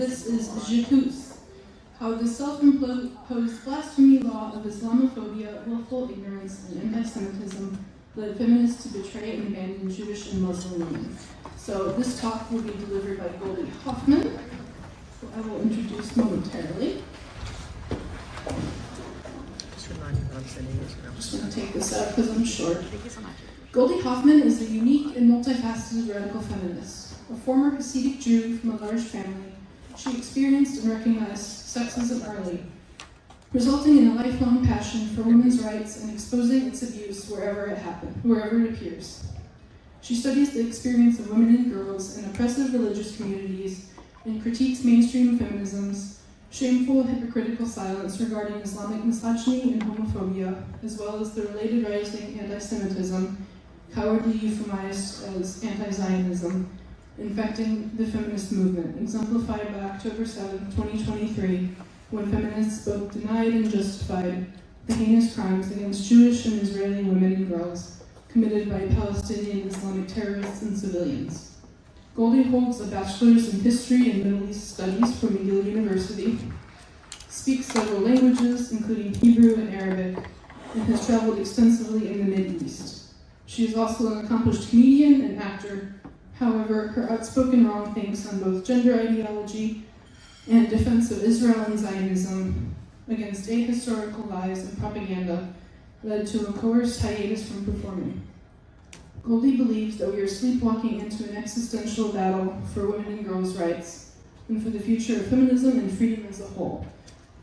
This is J'accuse, how the self-imposed blasphemy law of Islamophobia, willful ignorance, and antisemitism led feminists to betray and abandon Jewish and Muslim women. So this talk will be delivered by Goldie Hoffman, who I will introduce momentarily. I'm just going to take this out because I'm short. Thank you so much. Goldie Hoffman is a unique and multifaceted radical feminist. A former Hasidic Jew from a large family, she experienced and recognized sexism early, resulting in a lifelong passion for women's rights and exposing its abuse wherever it appears. She studies the experience of women and girls in oppressive religious communities and critiques mainstream feminism's shameful, hypocritical silence regarding Islamic misogyny and homophobia, as well as the related rising anti-Semitism, cowardly euphemized as anti-Zionism, infecting the feminist movement, exemplified by October 7, 2023, when feminists both denied and justified the heinous crimes against Jewish and Israeli women and girls committed by Palestinian Islamic terrorists and civilians. Goldie holds a bachelor's in history and Middle East studies from McGill University, speaks several languages, including Hebrew and Arabic, and has traveled extensively in the Middle East. She is also an accomplished comedian and actor. However, her outspoken wrongthings on both gender ideology and defense of Israel and Zionism against ahistorical lies and propaganda led to a coerced hiatus from performing. Goldie believes that we are sleepwalking into an existential battle for women and girls' rights and for the future of feminism and freedom as a whole.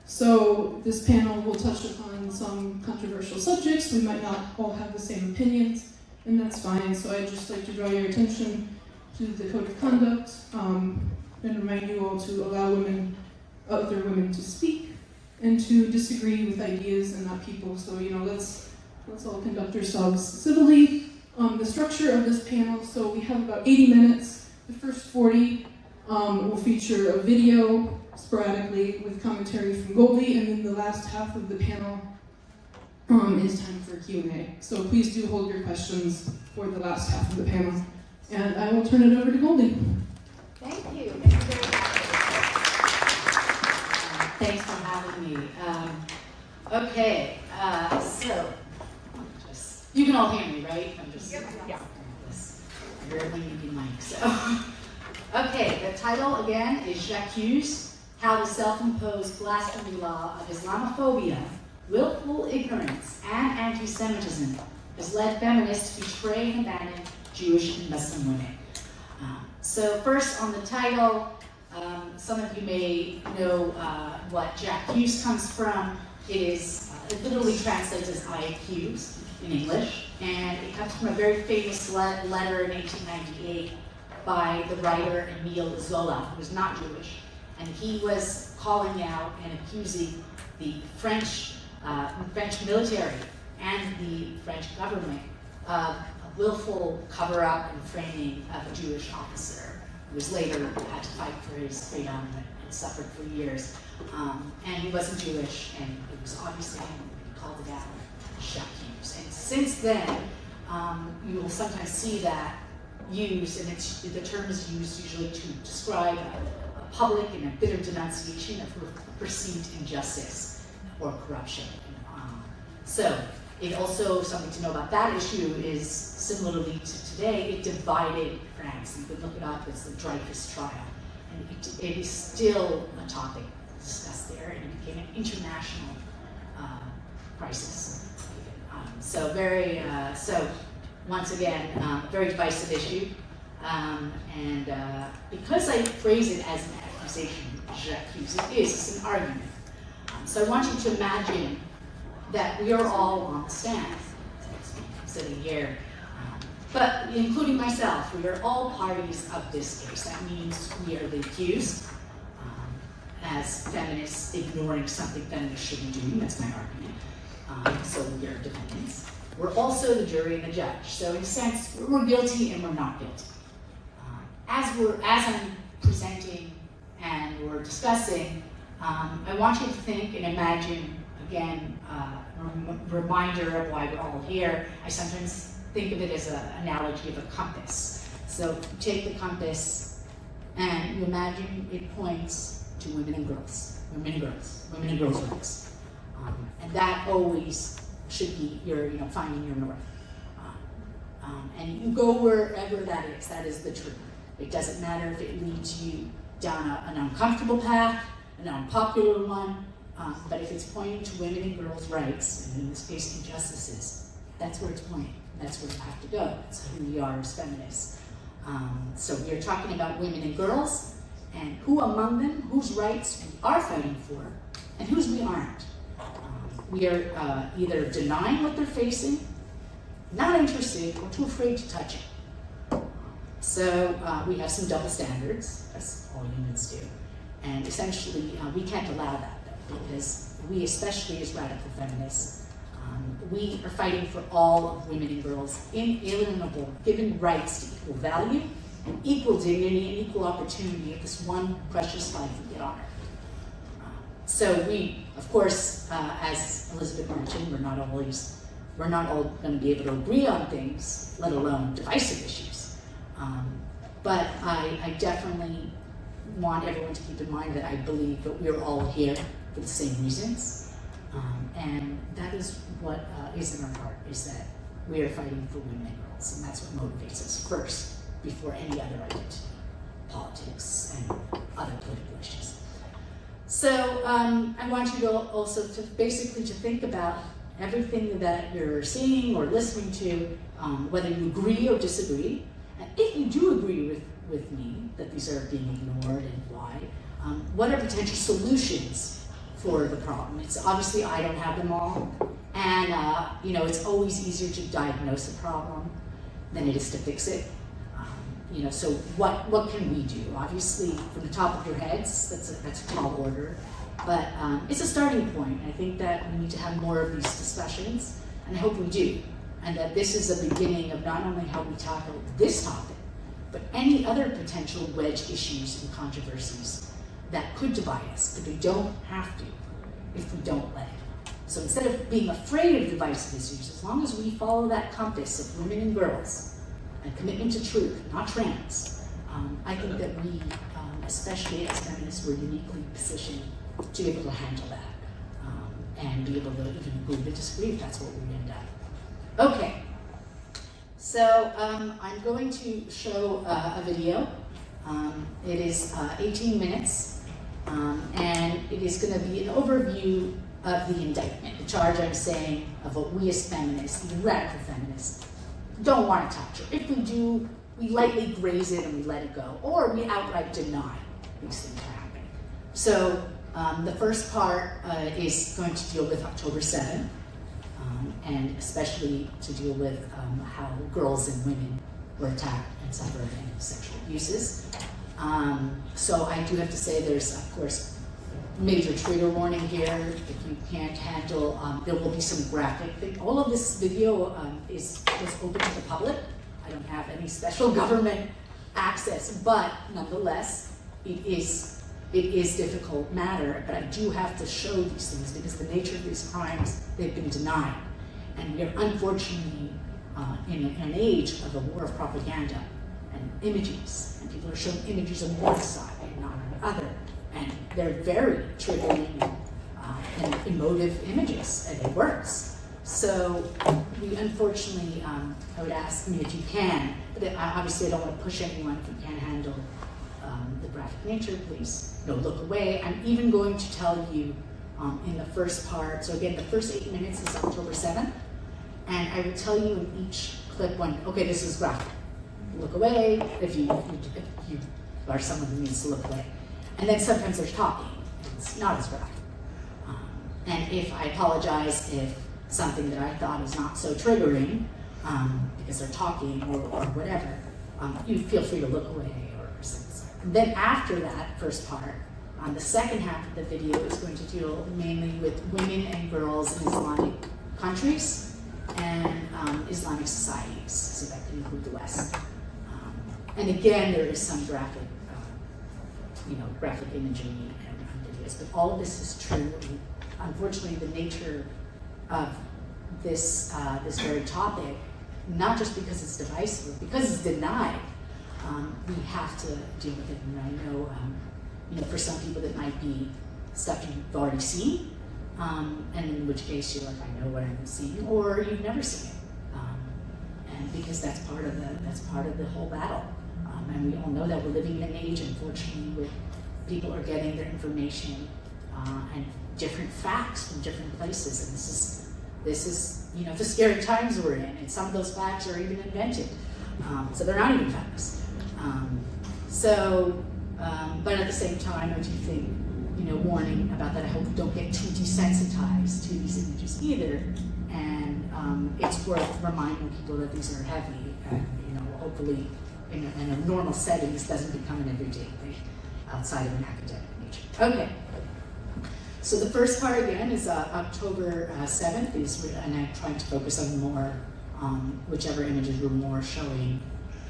So this panel will touch upon some controversial subjects. We might not all have the same opinions, and that's fine. So I'd just like to draw your attention to the code of conduct and remind you all to allow other women to speak and to disagree with ideas and not people. So let's all conduct ourselves civilly. The structure of this panel, so we have about 80 minutes. The first 40 will feature a video sporadically with commentary from Goldie, and then the last half of the panel is time for Q&A. So please do hold your questions for the last half of the panel. And I will turn it over to Goldie. Thank you. Thank you very much. Thanks for having me. Okay, so you can all hear me, right? I'm just yeah. I rarely need your mic, so. Okay, the title again is J'accuse, how the self-imposed blasphemy law of Islamophobia, willful ignorance, and anti-Semitism has led feminists to betray and abandon Jewish and Muslim women. So first on the title, some of you may know what J'accuse comes from. It literally translates as I accuse in English, and it comes from a very famous letter in 1898 by the writer Emile Zola, who was not Jewish, and he was calling out and accusing the French military and the French government of a willful cover-up and framing of a Jewish officer who was later had to fight for his freedom and suffered for years. And he wasn't Jewish, and it was obviously him. He called it out, J'accuse. And since then, you will sometimes see that used, and the term is used usually to describe a public and a bitter denunciation of perceived injustice or corruption. So it also, something to know about that issue is, similarly to today, it divided France. You can look it up, it's the Dreyfus trial. And it is still a topic discussed there, and it became an international crisis. So once again, very divisive issue. And because I phrase it as an accusation, j'accuse, it's an argument. So I want you to imagine that we are all on the stand, sitting here, but including myself, we are all parties of this case. That means we are the accused, as feminists ignoring something feminists shouldn't do. That's my argument. So we are defendants. We're also the jury and the judge. So in a sense, we're guilty and we're not guilty. As I'm presenting and we're discussing, I want you to think and imagine, again, a reminder of why we're all here. I sometimes think of it as an analogy of a compass. So take the compass and you imagine it points to women and girls, women and girls, women and girls' rights. And that always should be your, finding your north. And you go wherever that is the truth. It doesn't matter if it leads you down an uncomfortable path, an unpopular one, but if it's pointing to women and girls' rights, and in this case injustices, that's where it's pointing. That's where you have to go. That's who we are as feminists. So we are talking about women and girls, and who among them, whose rights we are fighting for, and whose we aren't. We are either denying what they're facing, not interested, or too afraid to touch it. So we have some double standards, as all humans do. And essentially, we can't allow that, though, because we, especially as radical feminists, we are fighting for all of women and girls inalienable, given rights to equal value, and equal dignity, and equal opportunity of this one precious life we get on earth. So we, of course, as Elizabeth mentioned, we're not all going to be able to agree on things, let alone divisive issues. But I definitely want everyone to keep in mind that I believe that we're all here for the same reasons. And that is what is in our heart, is that we are fighting for women and girls, and that's what motivates us first, before any other identity, politics, and other political issues. So I want you to also to basically to think about everything that you're seeing or listening to, whether you agree or disagree, and if you do agree with me that these are being ignored and why, what are potential solutions for the problem? It's obviously I don't have them all, and it's always easier to diagnose a problem than it is to fix it. So what can we do? Obviously, from the top of your heads, that's a tall order, but it's a starting point. I think that we need to have more of these discussions, and I hope we do, and that this is a beginning of not only how we tackle this topic, but any other potential wedge issues and controversies that could divide us, but they don't have to if we don't let it. So instead of being afraid of divisive issues, as long as we follow that compass of women and girls and commitment to truth, not trans, I think that we, especially as feminists, we're uniquely positioned to be able to handle that and be able to even agree to disagree if that's what we end up. Okay, so I'm going to show a video. It is 18 minutes. And it is going to be an overview of the indictment, the charge I'm saying of what we as feminists, even radical feminists, don't want to touch. Or if we do, we lightly graze it and we let it go, or we outright deny these things are happening. So the first part is going to deal with October 7, and especially to deal with how girls and women were attacked and suffered any sexual abuses. So I do have to say there's, of course, major trigger warning here. If you can't handle, there will be some graphic thing. All of this video is open to the public. I don't have any special government access, but nonetheless, it is difficult matter, but I do have to show these things because the nature of these crimes, they've been denied. And we are unfortunately in an age of a war of propaganda and images, and people are showing images on one side and not on the other, and they're very triggering and emotive images, and it works. So we unfortunately, I would ask, if you can, but obviously I don't want to push anyone. If you can't handle the graphic nature, please look away. I'm even going to tell you in the first part, so again, the first 8 minutes is October 7th, and I will tell you in each clip okay, this is graphic. Look away if you are someone who needs to look away. And then sometimes there's talking, and it's not as graphic. And if I apologize if something that I thought is not so triggering, because they're talking or whatever, you feel free to look away or something. And then after that first part, the second half of the video is going to deal mainly with women and girls in Islamic countries and Islamic societies, so that can include the West. And again, there is some graphic, graphic imagery and videos, but all of this is true. Unfortunately, the nature of this very topic, not just because it's divisive, because it's denied, we have to deal with it. And I know, for some people that might be stuff you've already seen, and in which case you're like, I know what I'm seeing, or you've never seen it, and because that's part of the whole battle. And we all know that we're living in an age, unfortunately, where people are getting their information and different facts from different places, and this is the scary times we're in, and some of those facts are even invented, so they're not even facts. But at the same time, I do think, warning about that. I hope we don't get too desensitized to these images either, and it's worth reminding people that these are heavy, and hopefully in a normal setting, this doesn't become an everyday thing outside of an academic nature. Okay. So the first part again is October 7th, and I'm trying to focus on more, whichever images were more showing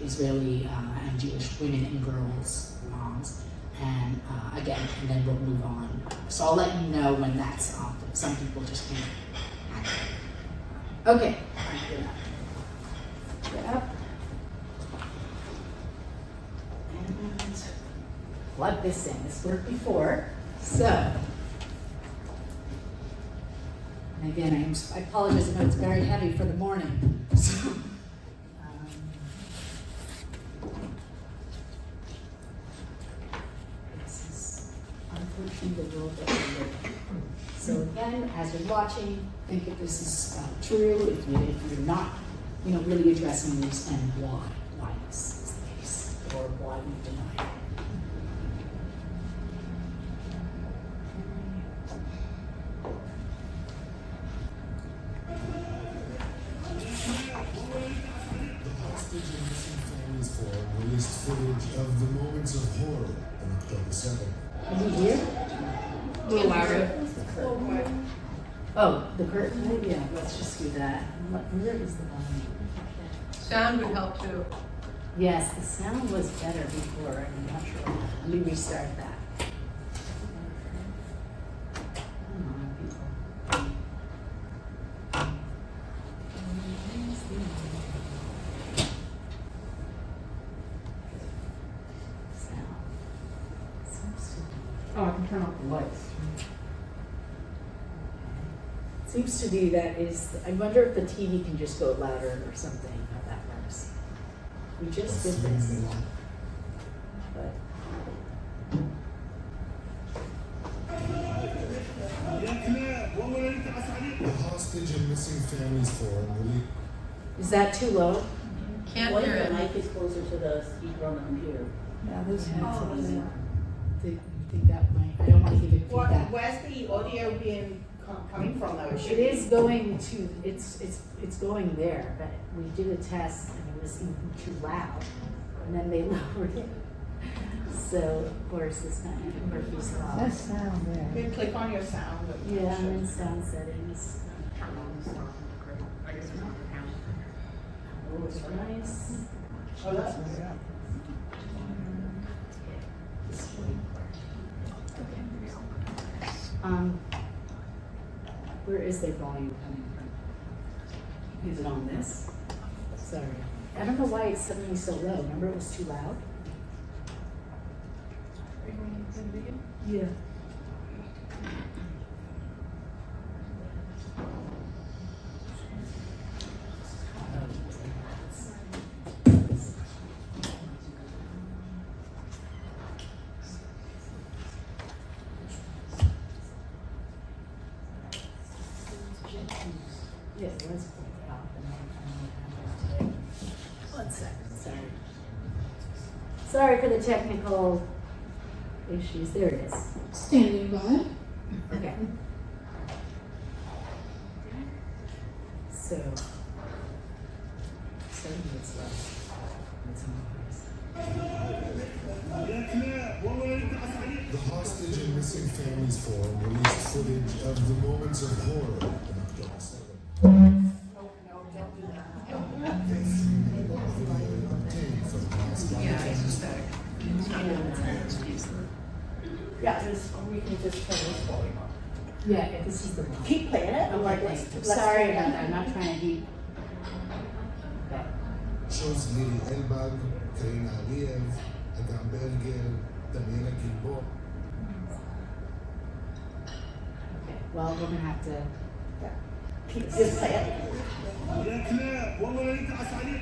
Israeli and Jewish women and girls, moms, and again, and then we'll move on. So I'll let you know when that's off. Some people just can't handle it. Okay, all right, get up. And plug this in. This worked before, so. And again, I apologize, I know it's very heavy for the morning. So, this is unfortunately the world that we live in. So again, as you're watching, think if this is true, if you're not, really addressing these, and why this is the case, or why we deny it. Released footage of the moments of horror on October 7th. Can you hear? A little louder. Oh, the curtain? Yeah, let's just do that. Where is the volume? Sound would help too. Yes, the sound was better before. I'm not sure. Let me restart that. Come on, people. Oh, I can turn off the lights. Seems to be that is, I wonder if the TV can just go louder or something, how that works. We just did this. But. The hostage and missing families forum released. Is that too low? Can't What hear if it. the mic is closer to the speaker on the computer? Yeah, those headsets. You think that might, I don't want to give it feedback. Where's the audio being coming from though? It is going to, it's going there, but we did a test and it was even too loud, and then they lowered it. So, of course, it's not Murphy's Law. That sound You there. can click on your sound. Yeah, I'm in sound settings. Oh, it's nice. Oh, that's This way. Where is their volume coming from? Is it on this? Sorry. I don't know why it's suddenly so low. Remember it was too loud? Yeah. Yeah, it was pointed out, and I don't know what happened today. 1 second, sorry. Sorry for the technical issues. There it is. Standing by. Okay. So, 7 minutes left. It's The hostage and missing families forum released footage of the moments of horror on October 7th. Yeah, we can just turn this volume on. Yeah, this is the one. Keep playing it. I'm like, Okay, let's sorry about that. I'm not trying to be. Okay. Shows Lily Elbag, קרינה אריאב, אגם ברגר, דניאלה גלבוע. Okay, well, we're gonna have to. Just play it.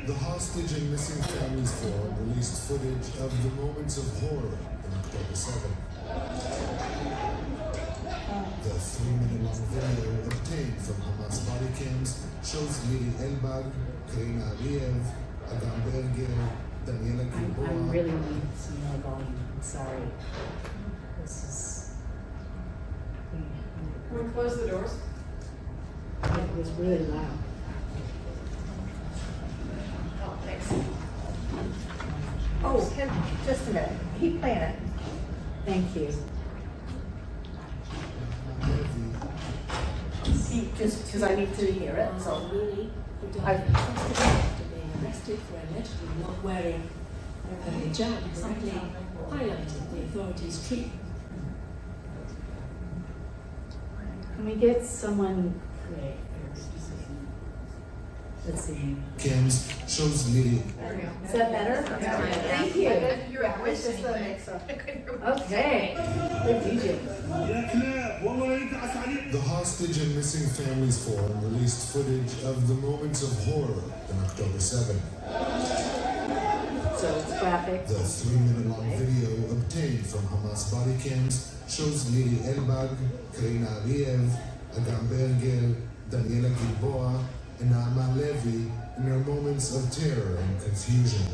The Hostage and Missing Families Forum released footage of the moments of horror on October 7th. The 3-minute-long video obtained from Hamas body cams shows Lili Elbag, Karina Ariev, Adam Berger, Daniela I Gilboa. really need some more volume. I'm sorry. This is. Can we close the doors? It was really loud. Oh, thanks. Oh, just a minute. Keep playing it. Thank you. Just because I need to hear it, so. Really, who I- died after being arrested for allegedly not wearing a hijab, sadly highlighted the authorities' treatment. Can we get someone? Let's see. Cams shows Lili. There we go. Is that better? Thank you. You're right. It's just the mix up. Okay. Good DJ. The Hostage and Missing Families Forum released footage of the moments of horror on October 7th. So it's graphic. The 3-minute-long video obtained from Hamas body cams shows Lili Elbag, Karina Ariev, Adam Berger, Daniela Gilboa, and Naama Levi in their moments of terror and confusion.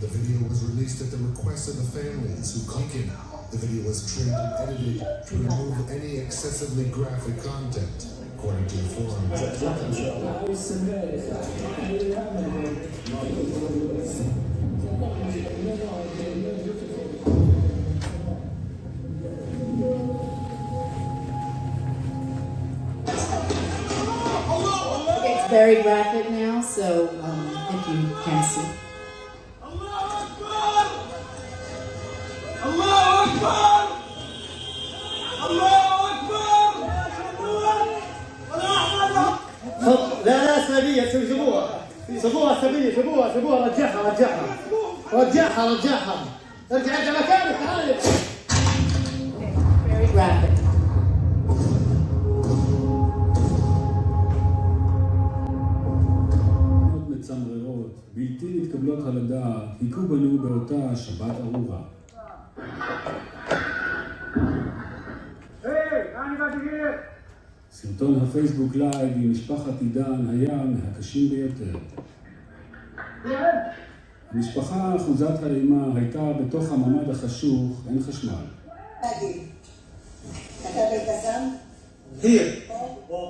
The video was released at the request of the families who click in. The video was trimmed and edited to remove any excessively graphic content, according to the forum. It's very graphic now, so if you can see. لا سبية سيبوها سبوها رجعها ارجع انت مكانك تعال Very graphic. מאוד מצמררות, בלתי מתקבלות על הדעת, היכו בנו באותה שבת ארורה. סרטון הפייסבוק לייב עם משפחת עידן היה מהקשים ביותר. המשפחה אחוזת האימה הייתה בתוך הממד החשוך, אין חשמל.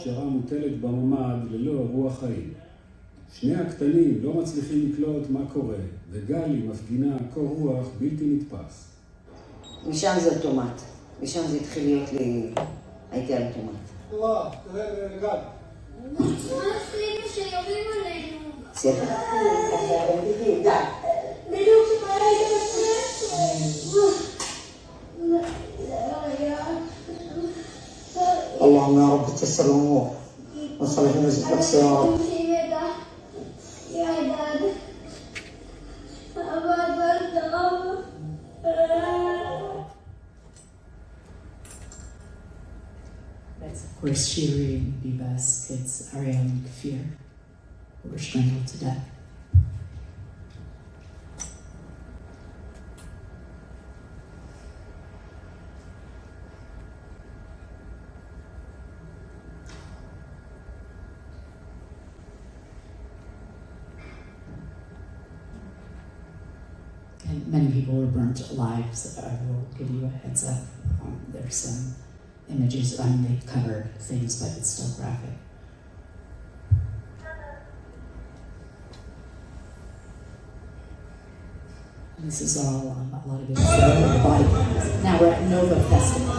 שרה מוטלת בממד ללא רוח חיים. שני הקטנים לא מצליחים לקלוט מה קורה, וגלי מפגינה קור רוח בלתי נתפס. משם זה אוטומט. משם זה התחיל להיות לי... הייתי על אוטומט. الله قال שיורים עלינו. סליחה. בדיוק שבא اللهم يا رب تيسر الامور وصلح الرزق بس يا رب That's of course Shiri and Biba's kids, Ariel and Kafir, who were strangled to death. And many people were burnt alive, so I will give you a heads up. There's some images, they've covered things, but it's still graphic. This is all, a lot of it is body cams. Now we're at Nova Festival.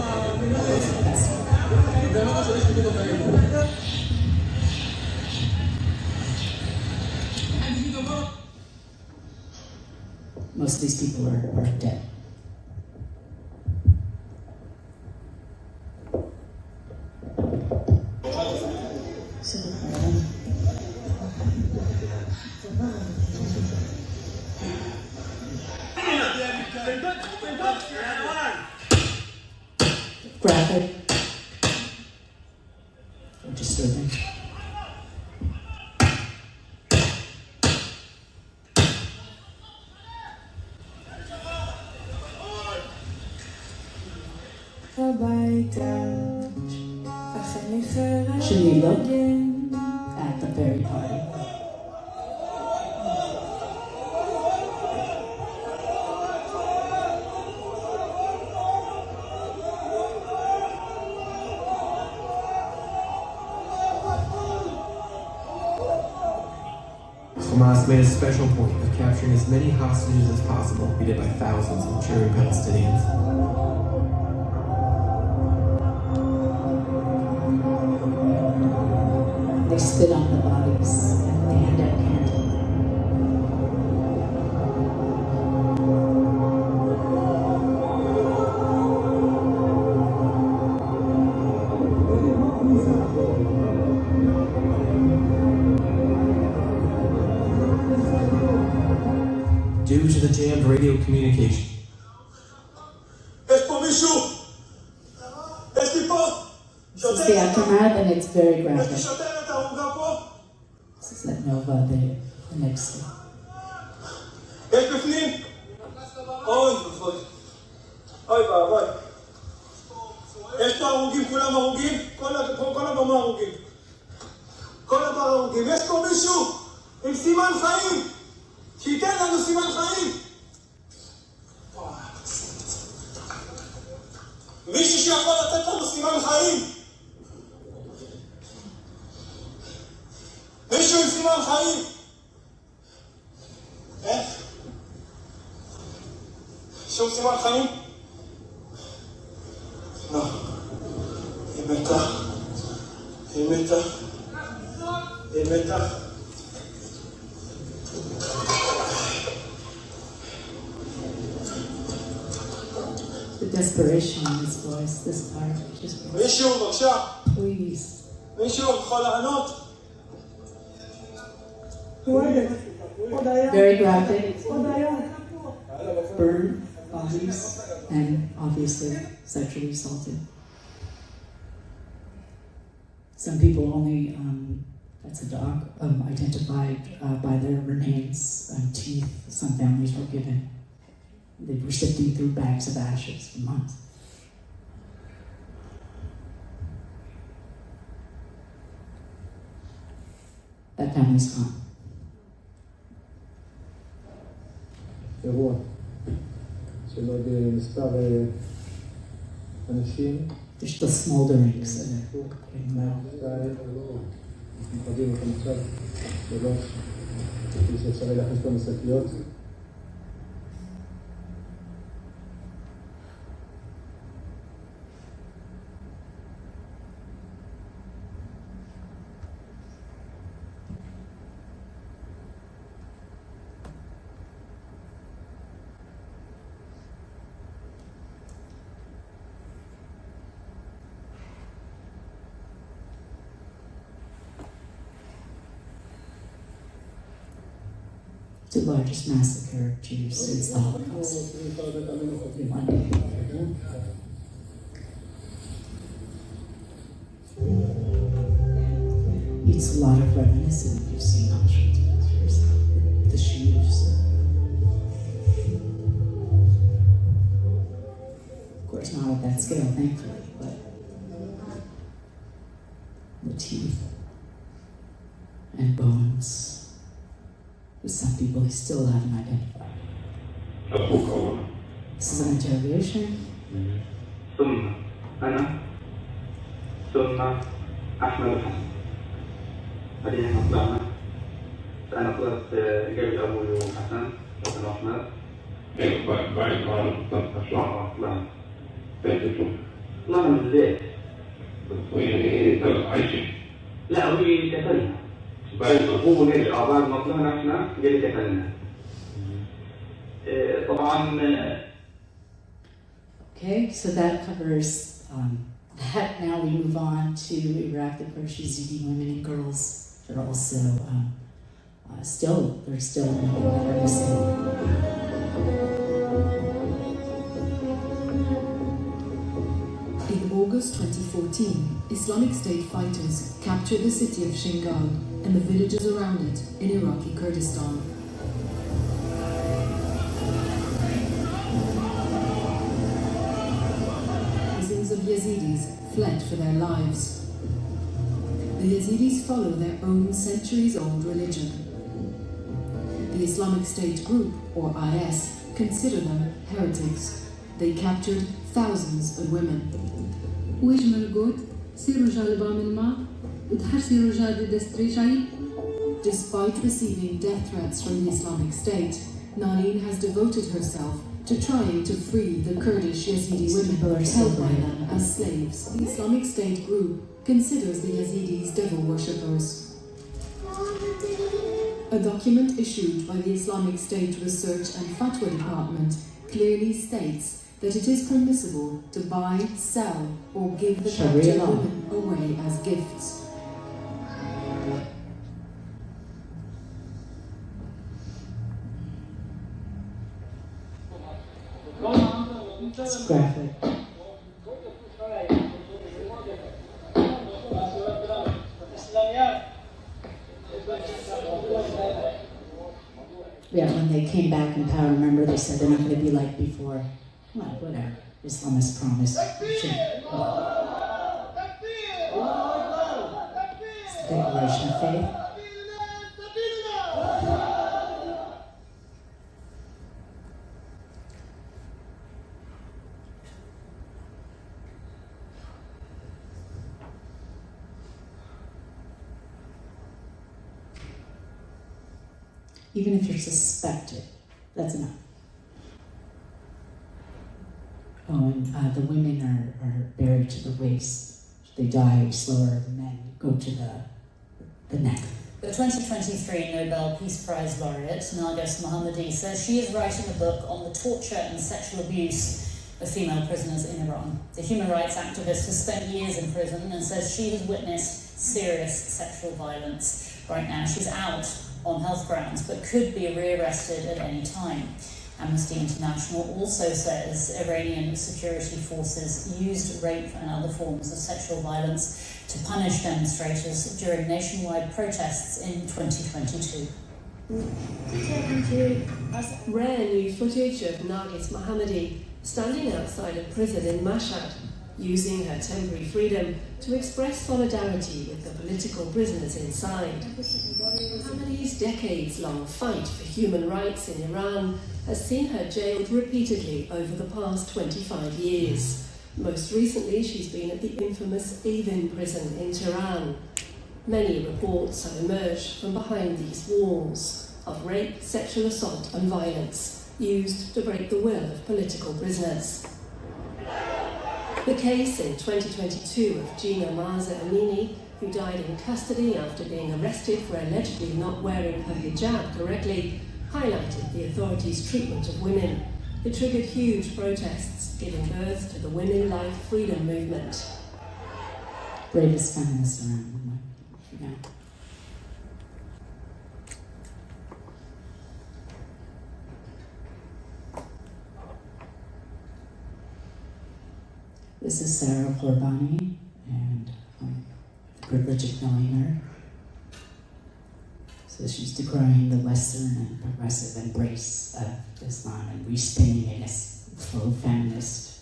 most of these people are dead. Graphic or disturbing. Should we look at the very party? Hamas made a special point of capturing as many hostages as possible, greeted by thousands of cheering Palestinians. They spit on the bodies and they hand out candy. Due to the jammed radio communication, This is the aftermath and it's very graphic. This is at Nova, the next day. אוי ואבוי. יש פה הרוגים, כולם הרוגים? כל הבמה הרוגים. כל הבמה הרוגים. יש פה מישהו עם סימן חיים, שייתן לנו סימן חיים. מישהו שיכול לתת לנו סימן חיים. מישהו עם סימן חיים. איך? שום סימן חיים? לא. היא מתה. היא מתה. היא מתה. The desperation in his voice, this part, just מישהו, בבקשה. please. מישהו יכול לענות? Very graphic, burned bodies, and obviously sexually assaulted. Some people only, that's a dog, identified by their remains, teeth. Some families were given. They were sifting through bags of ashes for months. That family's gone. אירוע של עוד מספר אנשים. There's still smolderings. מכבים אותם עכשיו, שלוש, כפי שאפשר להכניס פה מסקיות. The largest massacre of Jews since the Holocaust. In one day. It's a lot of reminiscent. You've seen Auschwitz pictures, the shoes. Of course, not at that scale, thankfully, but the teeth and bones. With some people who still haven't identified. This is an interrogation. ثم أنا ثم أحمد الحسن. بعدين طلعنا. أنا طلعت جابت أبوي وحسن وحسن وأحمد. بعد ما طلعنا. طلعنا من الليل. عايشين. لا أبوي كتلنا. بعد ما طلعنا احنا جالي كتلنا طبعا Okay, so that covers that. Now we move on to Iraq, the Kurdish Yazidi women and girls that are also still in the city. In August 2014, Islamic State fighters captured the city of Shingal and the villages around it in Iraqi Kurdistan. Dozens of Yazidis fled for their lives. The Yazidis follow their own centuries-old religion. The Islamic State group, or IS, consider them heretics. They captured thousands of women. Despite receiving death threats from the Islamic State, Nareen has devoted herself to trying to free the Kurdish Yazidi women held by them as slaves. The Islamic State group considers the Yazidis devil worshippers. A document issued by the Islamic State Research and Fatwa Department clearly states that it is permissible to buy, sell, or give the captured women away as gifts. It's graphic. Yeah, when they came back in power, remember they said they're not going to be like before. Well, whatever. Islamists promised. It's the declaration of faith. Even if you're suspected, that's enough. Oh, and the women are buried to the waist. They die slower. The men go to the neck. The 2023 Nobel Peace Prize laureate, Narges Mohammadi, says she is writing a book on the torture and sexual abuse of female prisoners in Iran. The human rights activist has spent years in prison and says she has witnessed serious sexual violence. Right now she's out on health grounds, but could be rearrested at any time. Amnesty International also says Iranian security forces used rape and other forms of sexual violence to punish demonstrators during nationwide protests in 2022. Rare new footage of Narges Mohammadi standing outside a prison in Mashhad, using her temporary freedom to express solidarity with the political prisoners inside. Mohammadi's decades-long fight for human rights in Iran has seen her jailed repeatedly over the past 25 years. Most recently, she's been at the infamous Evin prison in Tehran. Many reports have emerged from behind these walls of rape, sexual assault and violence used to break the will of political prisoners. The case in 2022 of Gina Mahsa Amini, who died in custody after being arrested for allegedly not wearing her hijab correctly, highlighted the authorities' treatment of women. It triggered huge protests, giving birth to the Women Life Freedom movement. Bravest feminists around. Yeah. This is Sarah Khorbani, and the privilege of knowing her. So she's decrying the Western and progressive embrace of Islam and respinning it as full feminist.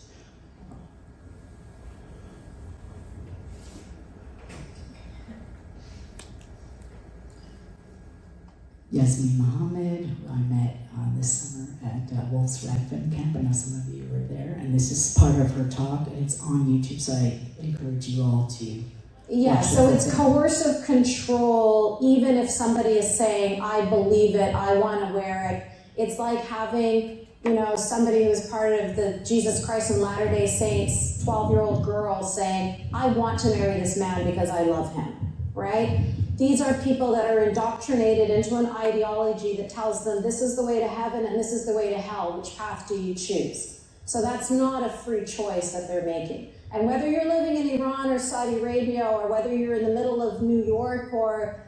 Yasmin Mohammed, who I met this summer at Wolf's Radford Camp. I know some of you were there, and this is part of her talk, and it's on YouTube, so I encourage you all to yeah, so it's coercive control, even if somebody is saying, I believe it, I want to wear it. It's like having, somebody who's part of the Jesus Christ and Latter-day Saints, 12-year-old girl saying, I want to marry this man because I love him, right? These are people that are indoctrinated into an ideology that tells them this is the way to heaven and this is the way to hell. Which path do you choose? So that's not a free choice that they're making. And whether you're living in Iran or Saudi Arabia, or whether you're in the middle of New York or,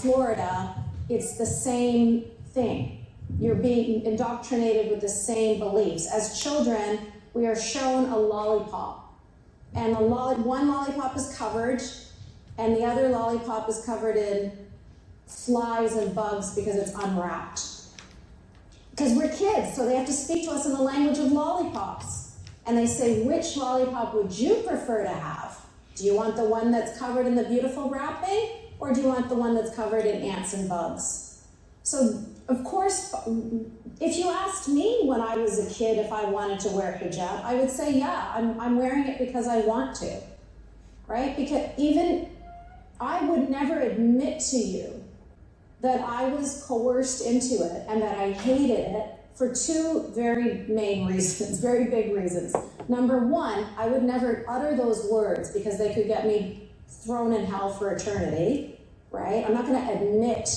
Florida, it's the same thing. You're being indoctrinated with the same beliefs. As children, we are shown a lollipop. And one lollipop is covered, and the other lollipop is covered in flies and bugs because it's unwrapped. Because we're kids, so they have to speak to us in the language of lollipops. And they say, which lollipop would you prefer to have? Do you want the one that's covered in the beautiful wrapping, or do you want the one that's covered in ants and bugs? So, of course, if you asked me when I was a kid if I wanted to wear hijab, I would say, yeah, I'm wearing it because I want to, right? Because even I would never admit to you that I was coerced into it and that I hated it for two very main reasons, very big reasons. Number one, I would never utter those words because they could get me thrown in hell for eternity, right? I'm not gonna admit,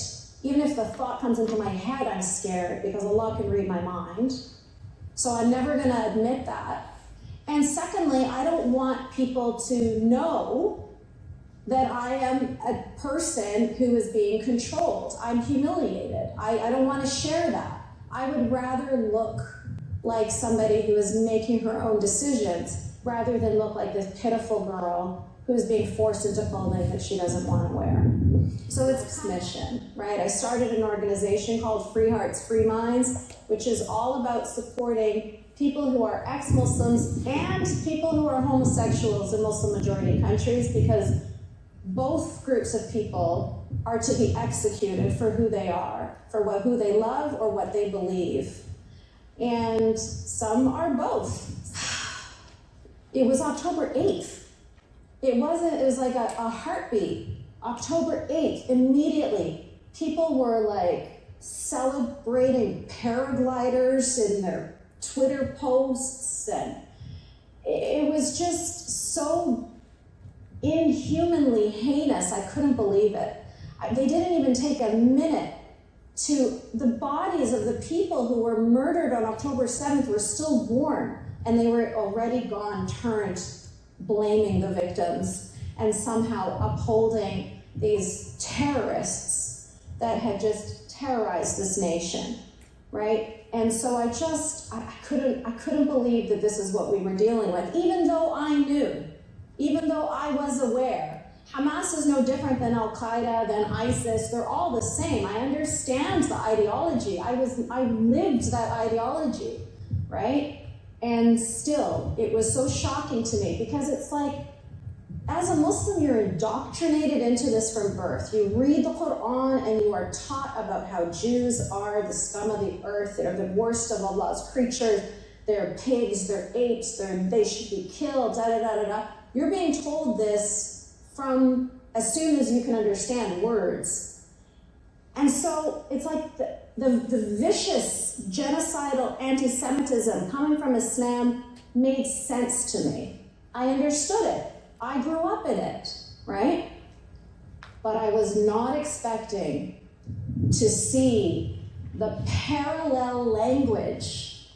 even if the thought comes into my head, I'm scared because Allah can read my mind. So I'm never gonna admit that. And secondly, I don't want people to know that I am a person who is being controlled. I'm humiliated. I don't want to share that. I would rather look like somebody who is making her own decisions rather than look like this pitiful girl who is being forced into clothing that she doesn't want to wear. So it's mission, right? I started an organization called Free Hearts, Free Minds, which is all about supporting people who are ex-Muslims and people who are homosexuals in Muslim-majority countries, because both groups of people are to be executed for who they are, for who they love or what they believe. And some are both. It was October 8th. It was like a heartbeat. October 8th, immediately, people were like celebrating paragliders in their Twitter posts, and it was just so inhumanly heinous. I couldn't believe it. They didn't even take a minute to, the bodies of the people who were murdered on October 7th were still born, and they were already gone, turned, blaming the victims, and somehow upholding these terrorists that had just terrorized this nation, right? And so I couldn't believe that this is what we were dealing with, even though I knew, even though I was aware. Hamas is no different than Al-Qaeda, than ISIS. They're all the same. I understand the ideology. I lived that ideology, right? And still, it was so shocking to me because it's like, as a Muslim, you're indoctrinated into this from birth. You read the Quran and you are taught about how Jews are the scum of the earth. They're the worst of Allah's creatures. They're pigs, they're apes, they should be killed, da-da-da-da-da. You're being told this from as soon as you can understand words. And so it's like the vicious, genocidal anti-Semitism coming from Islam made sense to me. I understood it. I grew up in it, right? But I was not expecting to see the parallel language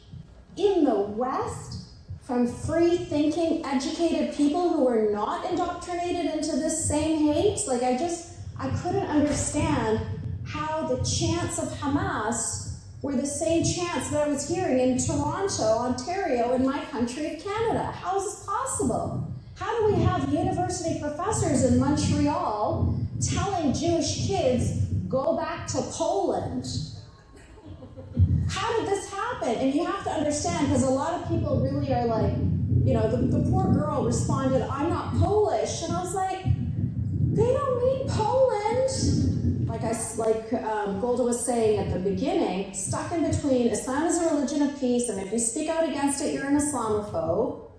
in the West from free-thinking, educated people who were not indoctrinated into this same hate. Like I couldn't understand how the chants of Hamas were the same chants that I was hearing in Toronto, Ontario, in my country of Canada. How is this possible? How do we have university professors in Montreal telling Jewish kids, go back to Poland? How did this happen? And you have to understand, because a lot of people really are like, the poor girl responded, I'm not Polish. And I was like, they don't mean Poland. Like Goldie was saying at the beginning, stuck in between, Islam is a religion of peace, and if you speak out against it, you're an Islamophobe.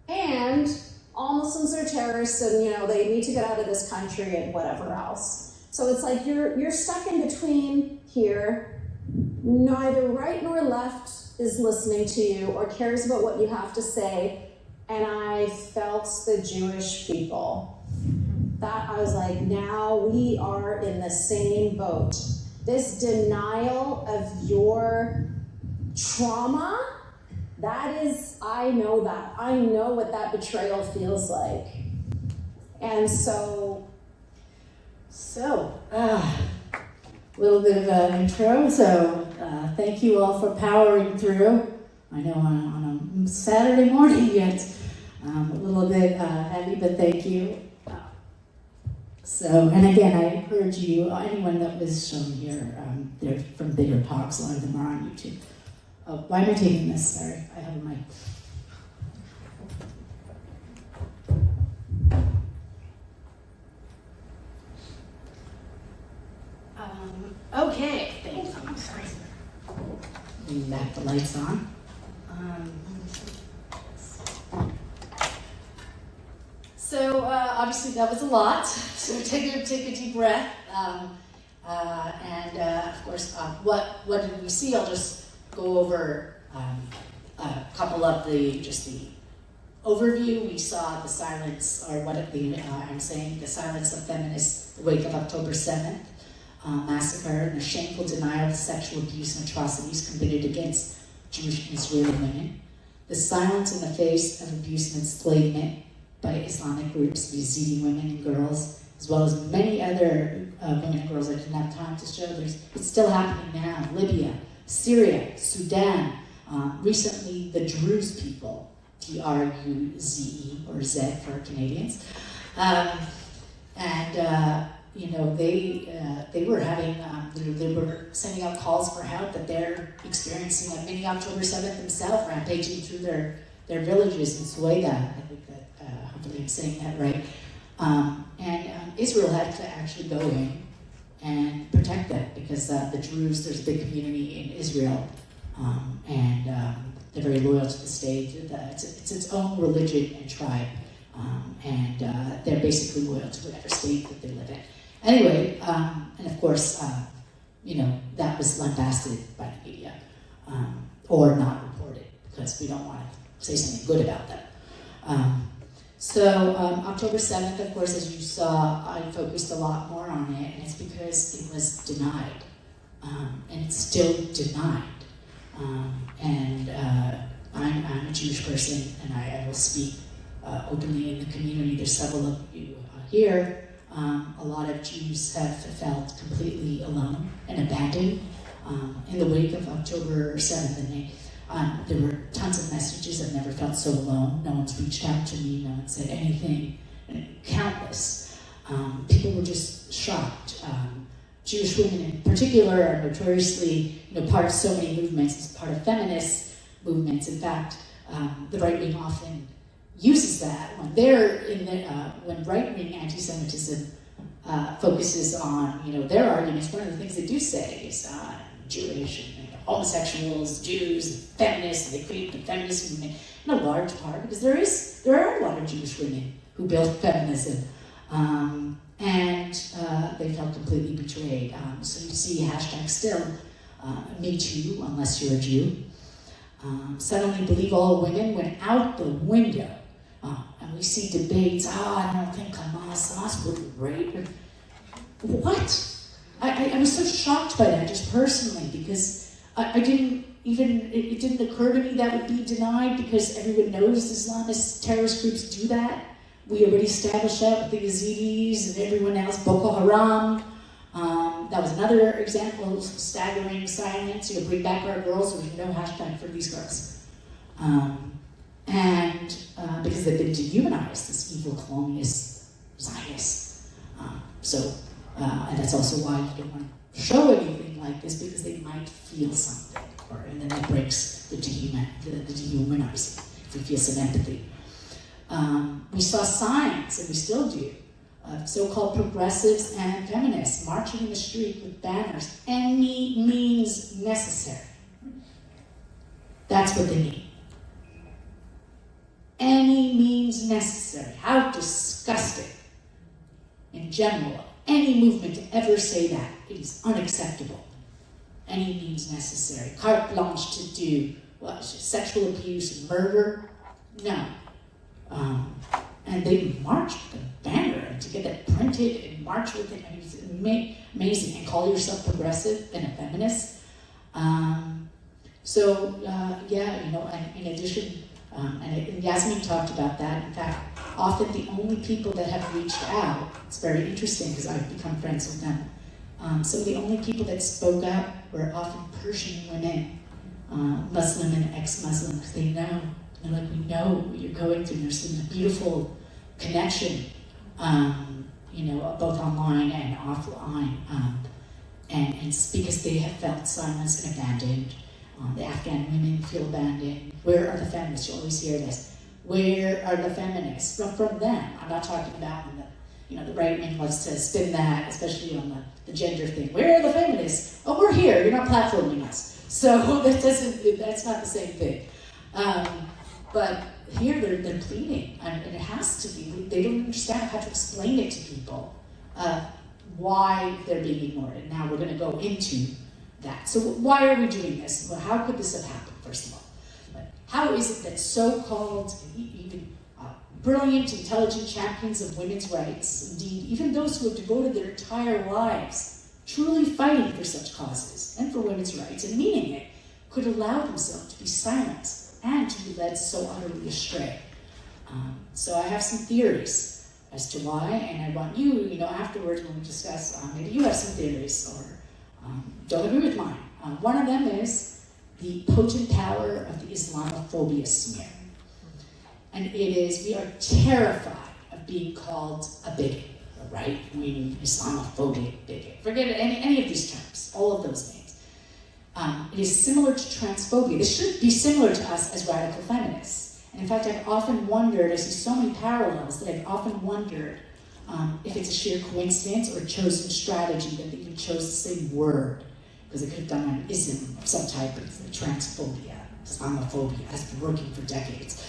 And all Muslims are terrorists, and they need to get out of this country and whatever else. So it's like you're stuck in between here. Neither right nor left is listening to you or cares about what you have to say. And I felt the Jewish people that I was like, now we are in the same boat. This denial of your trauma, that is, I know that. I know what that betrayal feels like. And so, a little bit of an intro. So thank you all for powering through. I know on a Saturday morning it's a little bit heavy, but thank you. And again, I encourage you, anyone that was shown here, they're from bigger talks, a lot of them are on YouTube. Why am I taking this? Sorry, I have a mic. Okay, thanks. Bring back the lights on. Obviously that was a lot, so take a deep breath. Of course, what did we see? I'll just go over a couple of the overview. We saw the silence, or the silence of feminists, the wake of October 7th massacre, and the shameful denial of sexual abuse and atrocities committed against Jewish and Israeli women. The silence in the face of abuse and enslavement by Islamic groups, Yazidi women and girls, as well as many other women and girls I didn't have time to show. It's still happening now. Libya, Syria, Sudan, recently the Druze people, D-R-U-Z-E, or Z for Canadians. They were having, they were sending out calls for help, that they're experiencing a mini October 7th themselves, rampaging through their villages in Sueda. I think that, hopefully I'm saying that right. Israel had to actually go in and protect them, because the Druze, there's a big community in Israel, they're very loyal to the state. It's its own religion and tribe, they're basically loyal to whatever state that they live in. Anyway, and of course, that was lambasted by the media, or not reported, because we don't want to say something good about them. October 7th, of course, as you saw, I focused a lot more on it, and it's because it was denied, and it's still denied. I'm a Jewish person, and I will speak openly in the community. There's several of you here. A lot of Jews have felt completely alone and abandoned in the wake of October 7th and 8th. There were tons of messages. I've never felt so alone. No one's reached out to me. No one said anything. And countless. People were just shocked. Jewish women in particular are notoriously part of so many movements, as part of feminist movements. In fact, the right wing often uses that when they're when right-wing anti-Semitism focuses on their arguments. One of the things they do say is Jewish and homosexuals, Jews, feminists. They create the feminist movement in a large part because there are a lot of Jewish women who built feminism, and they felt completely betrayed. So you see hashtag still Me Too, unless you're a Jew. Suddenly believe all women went out the window. And we see debates, I don't think Hamas would rape. What? I was so shocked by that, just personally, because it didn't occur to me that would be denied, because everyone knows Islamist terrorist groups do that. We already established that with the Yazidis and everyone else, Boko Haram. That was another example of staggering silence. Bring back our girls, there's no hashtag for these girls. Because they've been dehumanized, this evil colonialist Zionists. And that's also why you don't want to show anything like this, because they might feel something, and then that breaks the dehumanizing, if we feel some empathy. We saw signs, and we still do, of so-called progressives and feminists marching in the street with banners, any means necessary. That's what they need. Any means necessary. How disgusting, in general, any movement to ever say that. It is unacceptable. Any means necessary. Carte blanche to do what? Sexual abuse and murder? No. And they marched with a banner. and to get that printed and march with it, I mean, it's amazing. And call yourself progressive and a feminist. And in addition, and Yasmin talked about that. In fact, often the only people that have reached out, it's very interesting because I've become friends with them. Some of the only people that spoke out were often Persian women, Muslim and ex-Muslim, because they know. They're like, we know what you're going through. There's been a beautiful connection, both online and offline. And it's because they have felt silenced and abandoned. The Afghan women feel abandoned. Where are the feminists? You always hear this. Where are the feminists? From them. I'm not talking about when the right wing loves to spin that, especially on the gender thing. Where are the feminists? Oh, we're here. You're not platforming us. So that's not the same thing. But here they're pleading, and it has to be. They don't understand how to explain it to people why they're being ignored. And now we're going to go into that. So why are we doing this? Well, how could this have happened, first of all? But how is it that so-called, even brilliant, intelligent champions of women's rights, indeed, even those who have devoted their entire lives truly fighting for such causes and for women's rights and meaning it, could allow themselves to be silenced and to be led so utterly astray? So I have some theories as to why, and I want you, afterwards when we discuss, maybe you have some theories or don't agree with mine. One of them is the potent power of the Islamophobia smear. And it is, we are terrified of being called a bigot, a right-wing Islamophobic bigot. Forget it, any of these terms, all of those names. It is similar to transphobia. This should be similar to us as radical feminists. And in fact, I've often wondered, I see so many parallels that I've often wondered if it's a sheer coincidence or a chosen strategy that they even chose the same word, because they could have done an ism of some type of transphobia, Islamophobia, has been working for decades.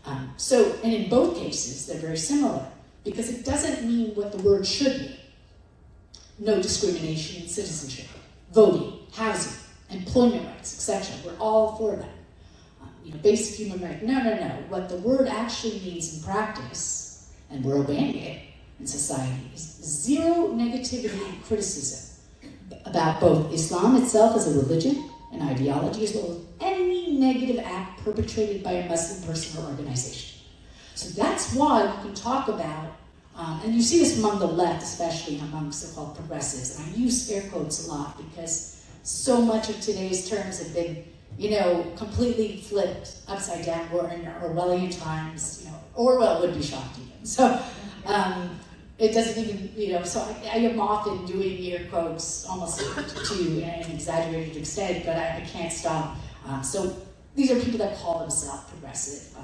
And in both cases, they're very similar, because it doesn't mean what the word should mean. No discrimination in citizenship, voting, housing, employment rights, etc. We're all for that. Basic human rights. No. What the word actually means in practice, and we're obeying it in society, is zero negativity and criticism about both Islam itself as a religion and ideology, as well as any negative act perpetrated by a Muslim person or organization. So that's why we can talk about, and you see this among the left, especially among so-called progressives, and I use air quotes a lot because so much of today's terms have been, completely flipped upside down. We're in Orwellian times, Orwell would be shocked even. So it doesn't even, so I am often doing air quotes almost to an exaggerated extent, but I can't stop. So these are people that call themselves progressive.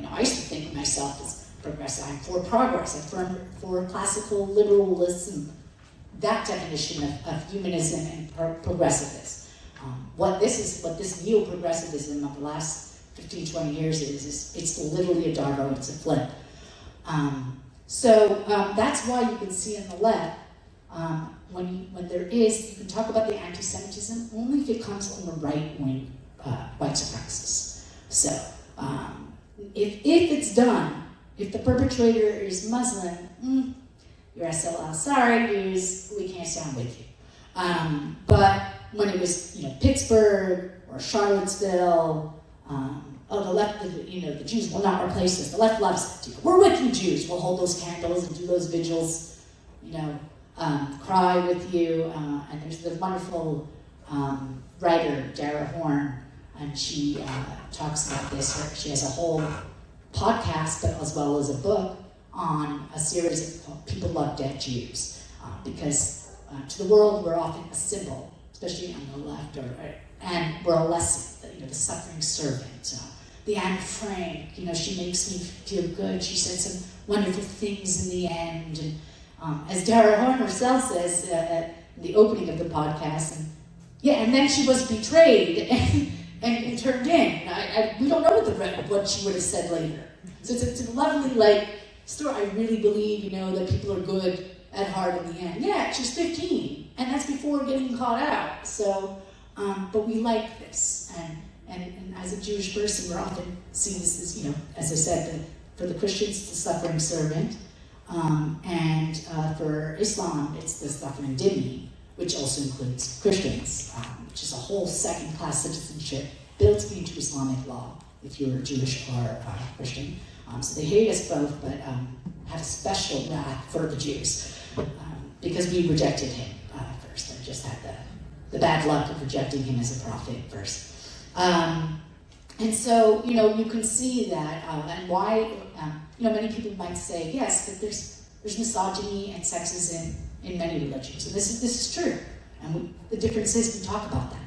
I used to think of myself as progressive. I'm for progress. I'm for classical liberalism, that definition of humanism and progressiveness. What this neo-progressivism of the last 15, 20 years is it's literally a darvo, it's a flip. So that's why you can see on the left, when there is, you can talk about the anti-Semitism only if it comes from a right-wing white supremacist. So if it's done, if the perpetrator is Muslim, you're SOL, sorry Jews, we can't stand with you. But when it was Pittsburgh or Charlottesville, the left, the Jews will not replace us. The left loves it. We're with you, Jews. We'll hold those candles and do those vigils, cry with you. And there's the wonderful writer, Dara Horn, and she talks about this. She has a whole podcast, as well as a book, on a series of People Love Dead Jews. Because to the world, we're often a symbol, especially on the left, and we're a lesson, the suffering servant. The Anne Frank, she makes me feel good. She said some wonderful things in the end. And as Dara Horn herself says at the opening of the podcast, and then she was betrayed and turned in. We don't know what she would have said later. So it's a lovely story. I really believe, that people are good at heart in the end. Yeah, she's 15, and that's before getting caught out. So, but we like this, and as a Jewish person, we're often seen as, as I said, for the Christians, the suffering servant. For Islam, it's the Safran Dhimmi, which also includes Christians, which is a whole second-class citizenship built into Islamic law, if you're Jewish or Christian. So they hate us both, but have a special wrath for the Jews, because we rejected him first. They just had the bad luck of rejecting him as a prophet first. And so, you can see that, and why, many people might say, yes, that there's misogyny and sexism in many religions. And this is true. And the difference is we talk about that.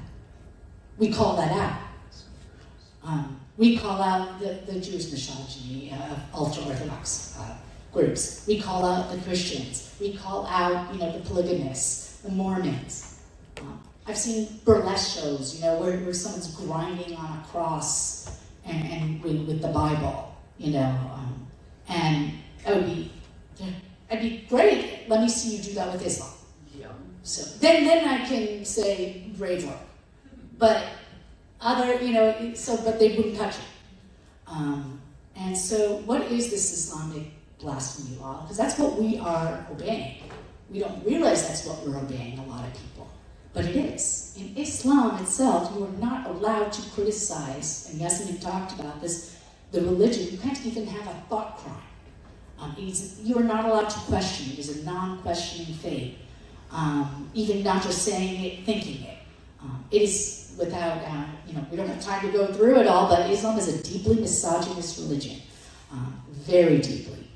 We call that out. We call out the Jewish misogyny of ultra-Orthodox groups. We call out the Christians. We call out, the polygamists, the Mormons. I've seen burlesque shows, where someone's grinding on a cross and with the Bible, and I'd be great. Let me see you do that with Islam. Yeah. So then I can say brave work, but but they wouldn't touch it. And so, what is this Islamic blasphemy law? Because that's what we are obeying. We don't realize that's what we're obeying, a lot of people. But it is. In Islam itself, you are not allowed to criticize, and Yasmin talked about this, the religion. You can't even have a thought crime. You are not allowed to question. It is a non-questioning faith. Even not just saying it, thinking it. It is without, we don't have time to go through it all, but Islam is a deeply misogynist religion. Very deeply.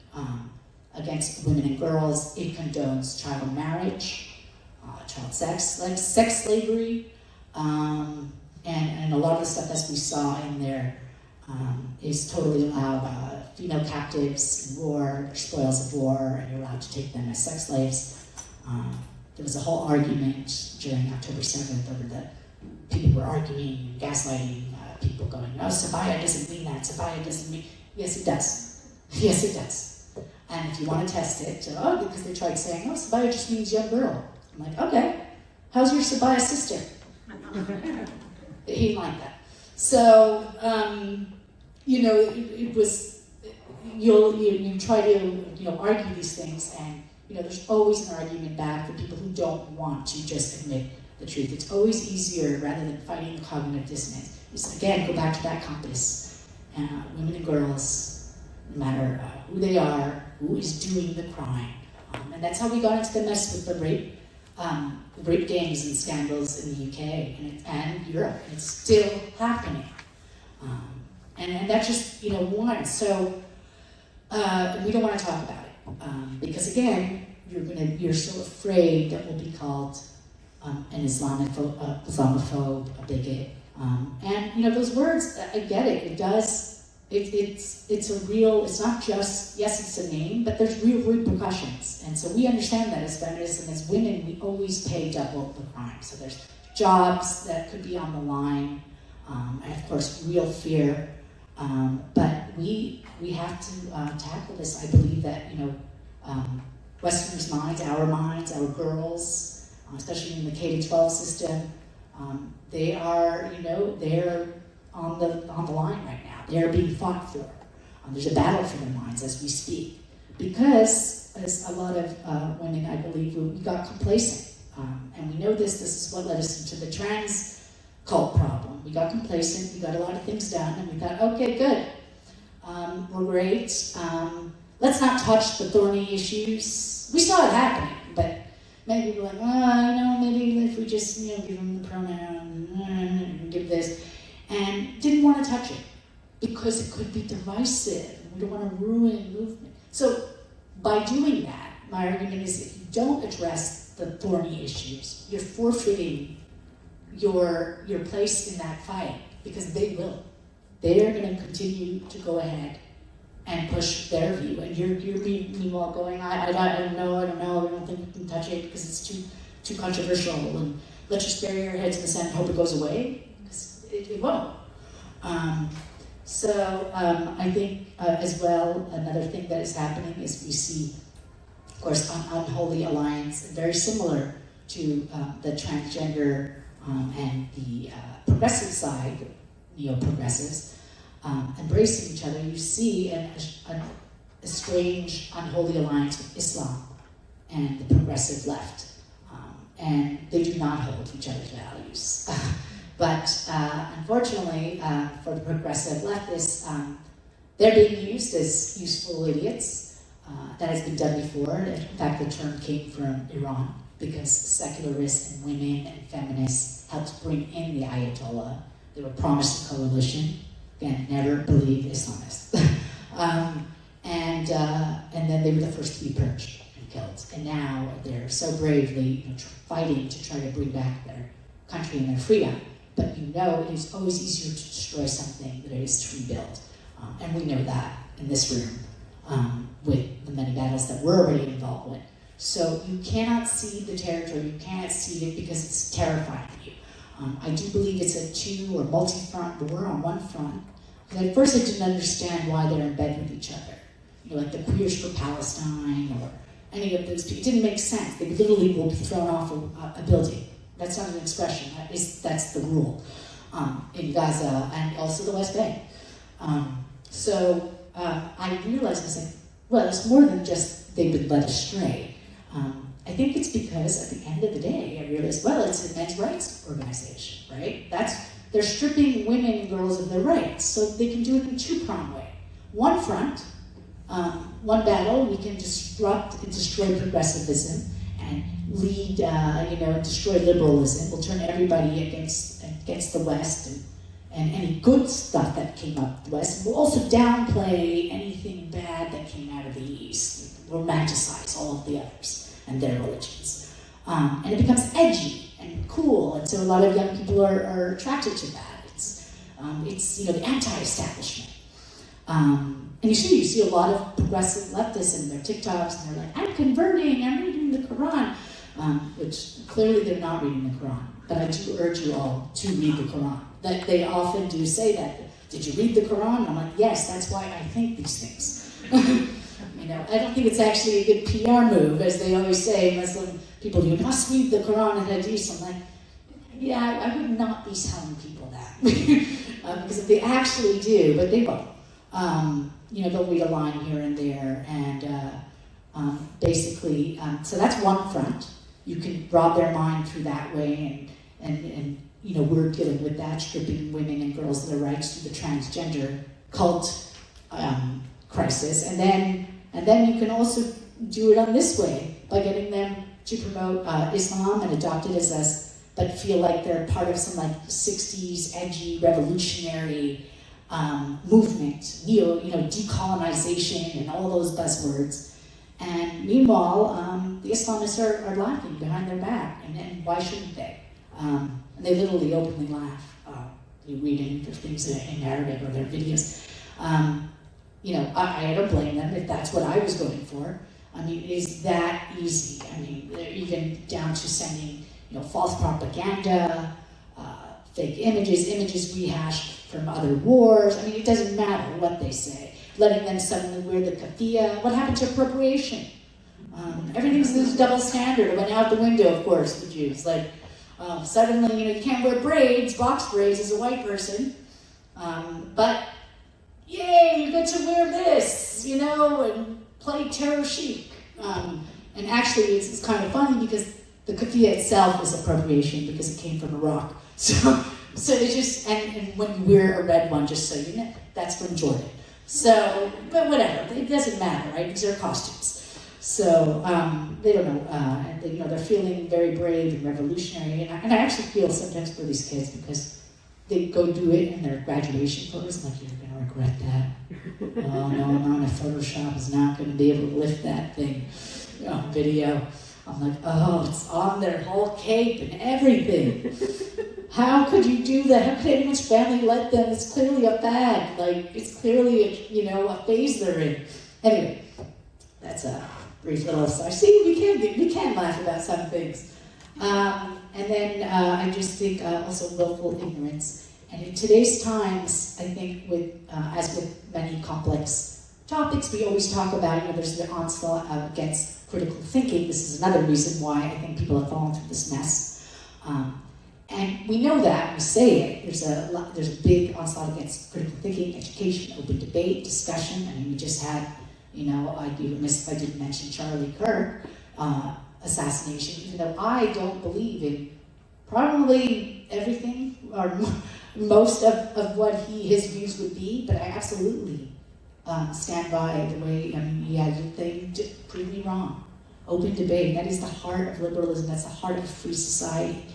Against women and girls. It condones child marriage, child sex, like sex slavery, and a lot of the stuff as we saw in there is totally allowed. Female captives in war, spoils of war, and you're allowed to take them as sex slaves. There was a whole argument during October 7th over that people were arguing and gaslighting people going, no, Sabaya doesn't mean that, Sabaya doesn't mean, yes it does. Yes it does. And if you want to test it, because they tried saying, oh, Sabaya just means young girl. I'm like, okay, how's your Sabaya sister? He didn't like that. So, it was, you try to, argue these things, and, there's always an argument back for people who don't want to just admit the truth. It's always easier, rather than fighting the cognitive dissonance, is, again, go back to that compass. Women and girls, no matter who they are, who is doing the crime. And that's how we got into the mess with the rape gangs and scandals in the UK and Europe. And it's still happening. And that's just, one. So we don't want to talk about it. Because again, you're so afraid that we'll be called an Islamophobe, a bigot. And those words, I get it. It does. It's a real. It's not just, yes, it's a name, but there's real repercussions. And so we understand that as feminists and as women, we always pay double the crime. So there's jobs that could be on the line, and of course, real fear. But we have to tackle this. I believe that Westerners' minds, our girls, especially in the K-12 system, they are they're on the line right now. They're being fought for. There's a battle for their minds as we speak, because as a lot of women, I believe, we got complacent, and we know this. This is what led us into the trans cult problem. We got complacent. We got a lot of things done, and we thought, okay, good. We're great. Let's not touch the thorny issues. We saw it happening, but many people were like, maybe if we just, give them the pronoun, and give this, and didn't want to touch it because it could be divisive. We don't want to ruin movement. So by doing that, my argument is if you don't address the thorny issues, you're forfeiting your place in that fight, because they will. They are going to continue to go ahead and push their view, and you're meanwhile going, I don't know, I don't think we can touch it because it's too controversial, and let's just bury our heads in the sand and hope it goes away, because it won't. I think as well, another thing that is happening is we see, of course, unholy alliance, very similar to the transgender and the progressive side, neo-progressives, embracing each other. You see a a strange, unholy alliance with Islam and the progressive left. And they do not hold each other's values. But unfortunately, for the progressive leftists, they're being used as useful idiots. That has been done before. In fact, the term came from Iran because secularists and women and feminists helped bring in the Ayatollah. They were promised a coalition. Again, never believe Islamists. And then they were the first to be purged and killed. And now they're so bravely fighting to try to bring back their country and their freedom. But it is always easier to destroy something than it is to rebuild. And we know that in this room with the many battles that we're already involved with. So you cannot cede the territory, you can't cede it because it's terrifying to you. I do believe it's a two or multi-front war on one front. Because at first I didn't understand why they're in bed with each other. Like the Queers for Palestine or any of those people. It didn't make sense. They literally will be thrown off a building. That's not an expression. That's the rule in Gaza and also the West Bank. So I realized, I was like, well, it's more than just they've been led astray. I think it's because at the end of the day, I realized, well, it's a men's rights organization, right? They're stripping women and girls of their rights, so they can do it in a two-pronged way. One front, one battle, we can disrupt and destroy progressivism and lead, destroy liberalism. We'll turn everybody against the West and any good stuff that came up the West. And we'll also downplay anything bad that came out of the East, romanticize all of the others and their religions. And it becomes edgy and cool, and so a lot of young people are attracted to that. It's the anti-establishment. And you see a lot of progressive leftists in their TikToks, and they're like, I'm converting, I'm reading the Quran, which clearly they're not reading the Quran. But I do urge you all to read the Quran. That they often do say that. Did you read the Quran? I'm like, yes, that's why I think these things. I don't think it's actually a good PR move, as they always say, Muslim people, you must read the Quran and Hadith. I'm like, yeah, I would not be telling people that. Because if they actually do, but they won't. They'll read a line here and there, and basically, so that's one front. You can rob their mind through that way, and we're dealing with that, stripping women and girls of their rights through the transgender cult crisis, and then you can also do it on this way by getting them to promote Islam and adopt it as us, but feel like they're part of some 60s edgy revolutionary movement, decolonization and all those buzzwords. And meanwhile, the Islamists are laughing behind their back, and why shouldn't they? And they literally openly laugh. You read any of their things in Arabic or their videos. I don't blame them if that's what I was going for. It is that easy. They're even down to sending, false propaganda, fake images rehashed from other wars. It doesn't matter what they say. Letting them suddenly wear the kafia. What happened to appropriation? Everything's this double standard. It went out the window, of course, the Jews. Suddenly, you can't wear braids, box braids, as a white person. But, yay, you get to wear this, and play terror chic. And actually, it's kind of funny because the kafia itself is appropriation because it came from Iraq. So it's just, and when you wear a red one, just so you know, that's from Jordan. So, but whatever, it doesn't matter, right? These are costumes. So they don't know, they're feeling very brave and revolutionary. And I actually feel sometimes for these kids because they go do it in their graduation photos. I'm like, you're going to regret that. Oh, no, amount of Photoshop is not going to be able to lift that thing on video. I'm like, oh, it's on their whole cape and everything. How could you do that? How could anyone's family let them? It's clearly a fad. It's clearly a phase they're in. Anyway, that's a brief little aside. See, we can laugh about some things. And then I just think also willful ignorance. And in today's times, I think as with many complex topics, we always talk about, there's the onslaught against critical thinking. This is another reason why I think people have fallen through this mess. And we know that, we say it, there's a big onslaught against critical thinking, education, open debate, discussion. We just had, You know, I'd be remiss if I didn't mention Charlie Kirk assassination, even though I don't believe in probably everything or most of what his views would be, but I absolutely stand by the way, I mean, yeah, they prove me wrong. Open debate, that is the heart of liberalism, that's the heart of a free society.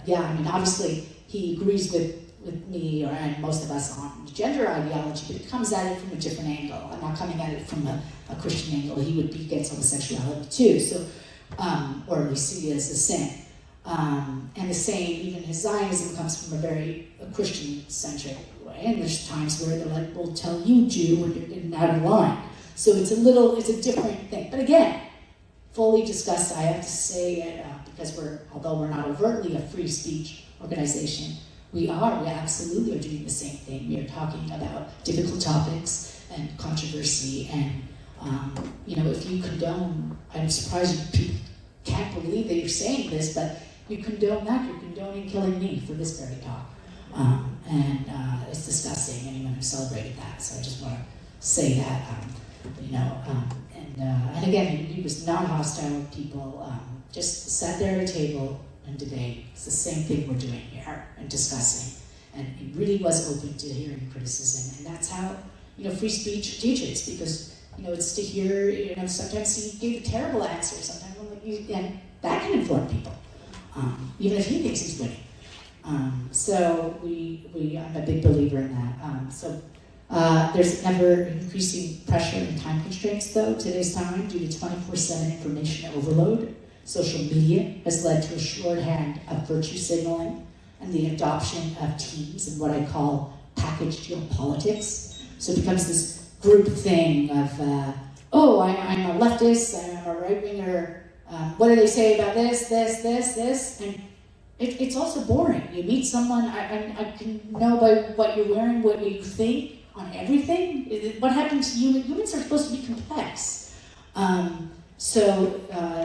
Yeah, I mean, obviously he agrees with me and most of us on gender ideology, but it comes at it from a different angle. I'm not coming at it from a Christian angle. He would be against homosexuality too, so, or at least see it as a sin. And the same, even his Zionism comes from a very Christian-centric way, and there's times where they're like, we'll tell you, Jew, when you're getting out of line. So it's a different thing. But again, fully discussed, I have to say, because although we're not overtly a free speech organization, we absolutely are doing the same thing. We are talking about difficult topics and controversy, and you know, if you condone, I'm surprised people can't believe that you're saying this, but you condone that, you're condoning killing me for this very talk. It's disgusting, anyone who celebrated that, so I just want to say that, you know, and again, he was not hostile with people, just sat there at a table and debate. It's the same thing we're doing here and discussing. And he really was open to hearing criticism. And that's how, you know, free speech teaches, because, you know, it's to hear, you know, sometimes he gave a terrible answer, sometimes I'm like, and that can inform people, even if he thinks he's winning. So I'm a big believer in that. There's ever increasing pressure and time constraints, though, today's time, due to 24/7 information overload. Social media has led to a shorthand of virtue signaling and the adoption of teams and what I call package deal politics. So it becomes this group thing of, I'm a leftist, I'm a right-winger, what do they say about this, and it's also boring. You meet someone, I can know by what you're wearing, what you think on everything. What happens to humans? Humans are supposed to be complex. So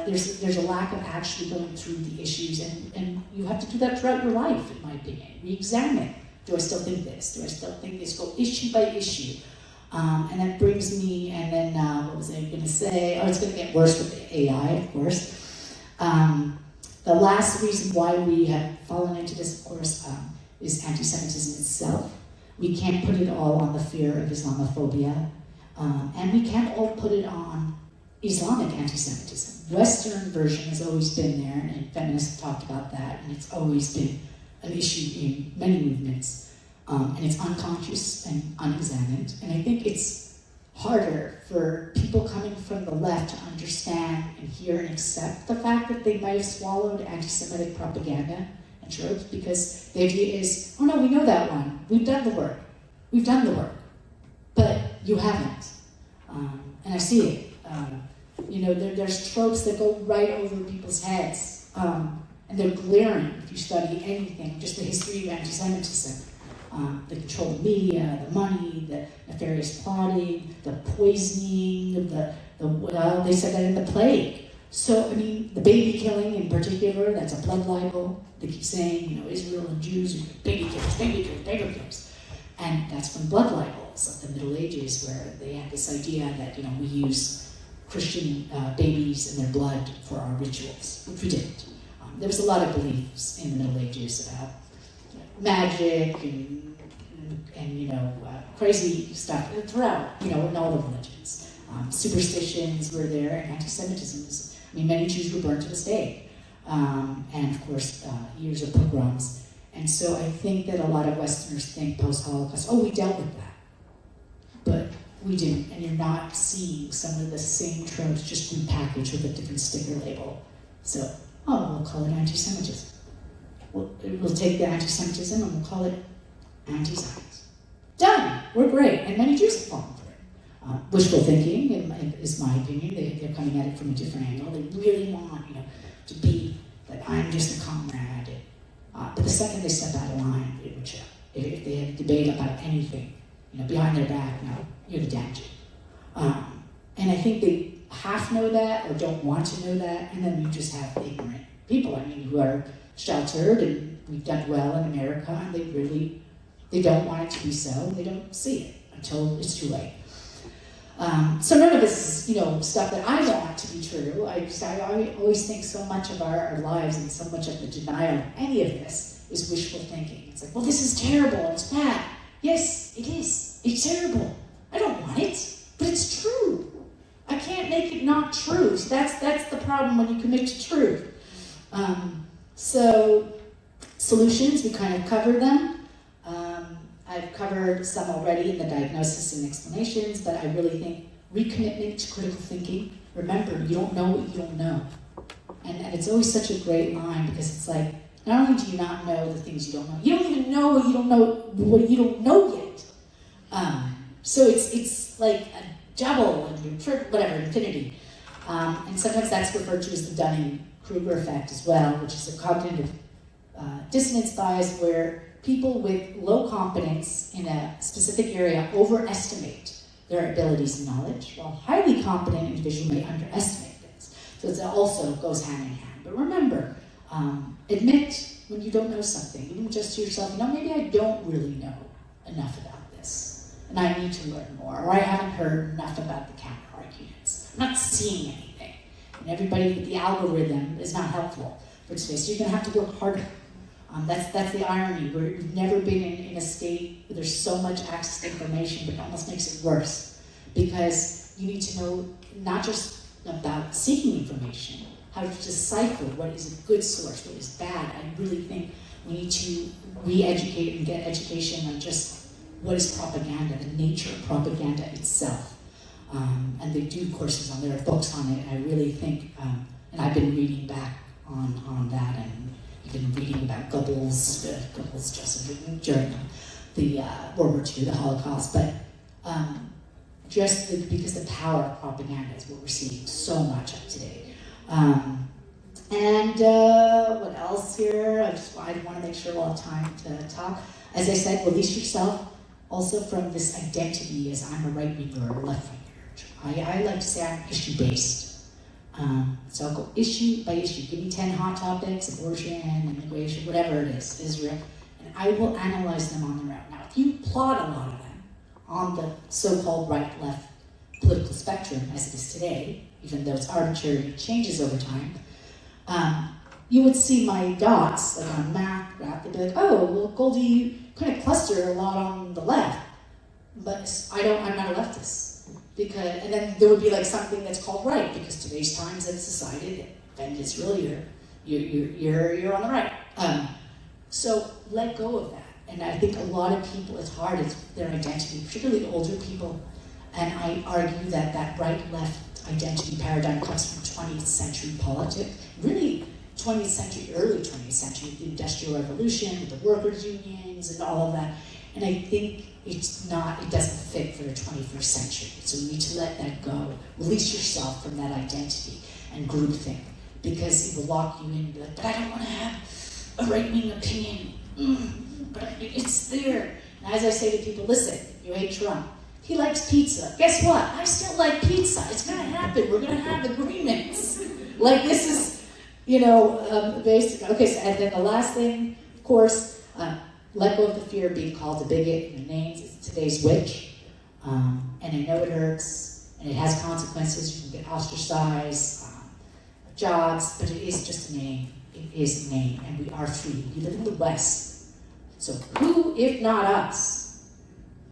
there's a lack of actually going through the issues, and you have to do that throughout your life, in my opinion. Re-examine. Do I still think this? Do I still think this? Go issue by issue. And that brings me, and then what was I going to say? Oh, it's going to get worse with the AI, of course. The last reason why we have fallen into this, of course, is anti-Semitism itself. We can't put it all on the fear of Islamophobia, and we can't all put it on Islamic anti-Semitism. Western version has always been there, and feminists have talked about that, and it's always been an issue in many movements, and it's unconscious and unexamined. And I think it's harder for people coming from the left to understand and hear and accept the fact that they might have swallowed anti-Semitic propaganda and tropes, because the idea is, oh no, we know that one. We've done the work. We've done the work. But you haven't. And I see it. You know, there's tropes that go right over people's heads. And they're glaring if you study anything, just the history of anti-Semitism. The control of media, the money, the nefarious plotting, the poisoning, they said that in the plague. So, I mean, the baby killing in particular, that's a blood libel. They keep saying, you know, Israel and Jews are baby killers, baby killers, baby killers. And that's from blood libels of the Middle Ages, where they had this idea that, you know, we use Christian babies and their blood for our rituals, which we didn't. There was a lot of beliefs in the Middle Ages about magic and you know, crazy stuff throughout, you know, in all the religions. Superstitions were there, and anti-Semitism was, I mean, many Jews were burned to the stake. And of course, years of pogroms. And so I think that a lot of Westerners think post-Holocaust, oh, we dealt with that. But we didn't, and you're not seeing some of the same tropes just repackaged with a different sticker label. So, we'll call it anti-Semitism. We'll take the anti-Semitism and we'll call it anti-Zionism. Done! We're great, and many Jews have fallen for it. Wishful thinking, is my opinion. They're coming at it from a different angle. They really want, you know, to be like, I'm just a comrade. But the second they step out of line, it would show. If they have a debate about anything, you know, behind their back, no, you're the damn Jew. And I think they half know that or don't want to know that, and then you just have ignorant people, I mean, who are sheltered, and we've done well in America, and they don't want it to be so, they don't see it until it's too late. So none of this is, stuff that I want to be true. I always think so much of our lives and so much of the denial of any of this is wishful thinking. It's like, well, this is terrible, it's bad. Yes, it is. It's terrible. I don't want it, but it's true. I can't make it not true. So that's the problem when you commit to truth. So solutions, we kind of covered them. I've covered some already in the diagnosis and explanations, but I really think recommitment to critical thinking. Remember, you don't know what you don't know. And it's always such a great line, because it's like, not only do you not know the things you don't know, you don't even know what you don't know yet. So it's like a double and triple, whatever, infinity. And sometimes that's referred to as the Dunning-Kruger effect as well, which is a cognitive dissonance bias where people with low competence in a specific area overestimate their abilities and knowledge, while highly competent individuals may underestimate things. So it also goes hand in hand. But remember, admit when you don't know something, even just to yourself, maybe I don't really know enough about this, and I need to learn more, or I haven't heard enough about the counter arguments. I'm not seeing anything. And everybody with the algorithm is not helpful for today, so you're going to have to work harder. That's the irony. We've never been in a state where there's so much access to information, but it almost makes it worse. Because you need to know not just about seeking information, how to decipher what is a good source, what is bad. I really think we need to re-educate and get education on just what is propaganda, the nature of propaganda itself. And they do courses on there, books on it. I really think, and I've been reading back on that, and been reading about Goebbels just during the World War II, the Holocaust, but because the power of propaganda is what we're seeing so much of today. What else here? I want to make sure we'll have time to talk. As I said, release yourself also from this identity as I'm a right-winger or a left-winger. I like to say I'm issue-based. So I'll go issue by issue. Give me 10 hot topics, abortion, immigration, whatever it is, Israel, and I will analyze them on their own. Now, if you plot a lot of them on the so-called right-left political spectrum, as it is today, even though it's arbitrary and it changes over time, you would see my dots, like on math, graph, they'd be like, oh, well, Goldie, you kind of cluster a lot on the left, but I'm not a leftist. And then there would be like something that's called right, because today's times have decided that defend Israel, you're on the right. So let go of that. And I think a lot of people, it's hard, it's their identity, particularly older people. And I argue that that right-left identity paradigm comes from 20th century politics, really 20th century, early 20th century, the Industrial Revolution, with the workers' unions and all of that. And I think it doesn't fit for the 21st century. So we need to let that go. Release yourself from that identity and groupthink, because it will lock you in and be like, but I don't want to have a right-wing opinion. But it's there. And as I say to people, listen, you hate Trump. He likes pizza. Guess what? I still like pizza. It's going to happen. We're going to have agreements. Like this is, basic. Okay, so, and then the last thing, of course, let go of the fear of being called a bigot. Your names is today's witch. And I know it hurts, and it has consequences. You can get ostracized, jobs, but it is just a name. It is a name, and we are free. We live in the West. So who, if not us,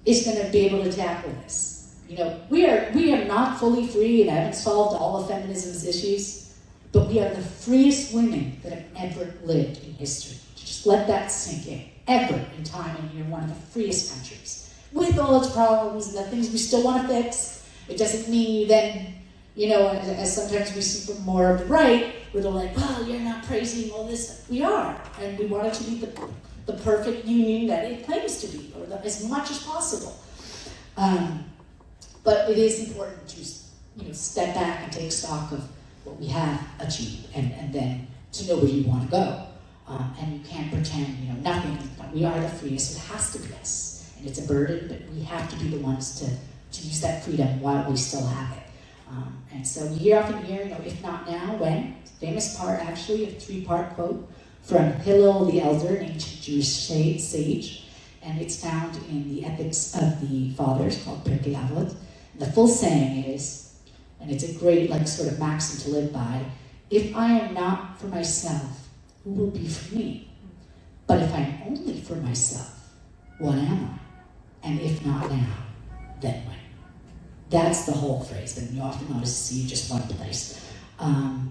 is going to be able to tackle this? We are not fully free and haven't solved all of feminism's issues, but we are the freest women that have ever lived in history. Just let that sink in. Ever in time, and you're one of the freest countries. With all its problems and the things we still want to fix, it doesn't mean you then, as sometimes we see from more of the right, where they're like, well, you're not praising all this. We are, and we want it to be the perfect union that it claims to be, or as much as possible. But it is important to, step back and take stock of what we have achieved, and then to know where you want to go. And you can't pretend, nothing. We are the freest. It has to be us. And it's a burden, but we have to be the ones to use that freedom while we still have it. And so we often hear, if not now, when? Famous part, actually, a 3-part quote from Hillel the Elder, an ancient Jewish sage. And it's found in the Ethics of the Fathers, called Breakout. The full saying is, and it's a great like sort of maxim to live by, if I am not for myself, who will be for me? But if I'm only for myself, what am I? And if not now, then when? That's the whole phrase, but you often notice see just one place.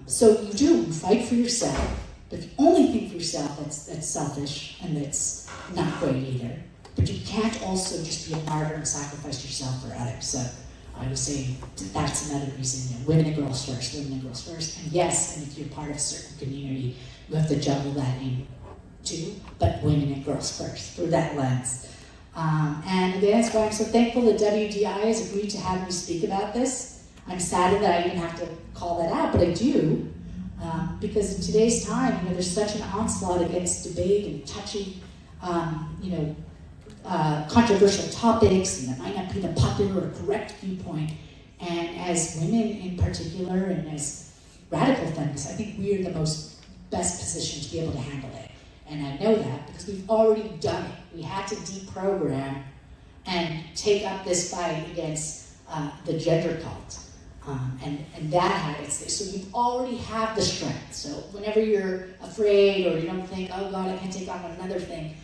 So you fight for yourself, but if you only think for yourself, that's selfish, and that's not great either. But you can't also just be a martyr and sacrifice yourself for others. So I would say that's another reason, women and girls first, women and girls first. And yes, and if you're part of a certain community, you have to juggle that in too, but women and girls first, through that lens. And that's why I'm so thankful that WDI has agreed to have me speak about this. I'm saddened that I even have to call that out, but I do, because in today's time, there's such an onslaught against debate and touchy, controversial topics, and that might not be the popular or correct viewpoint. And as women in particular, and as radical feminists, I think we are the best positioned to be able to handle it. And I know that because we've already done it. We had to deprogram and take up this fight against the gender cult. And that had its thing. So you already have the strength. So whenever you're afraid or you don't think, oh God, I can't take on another thing,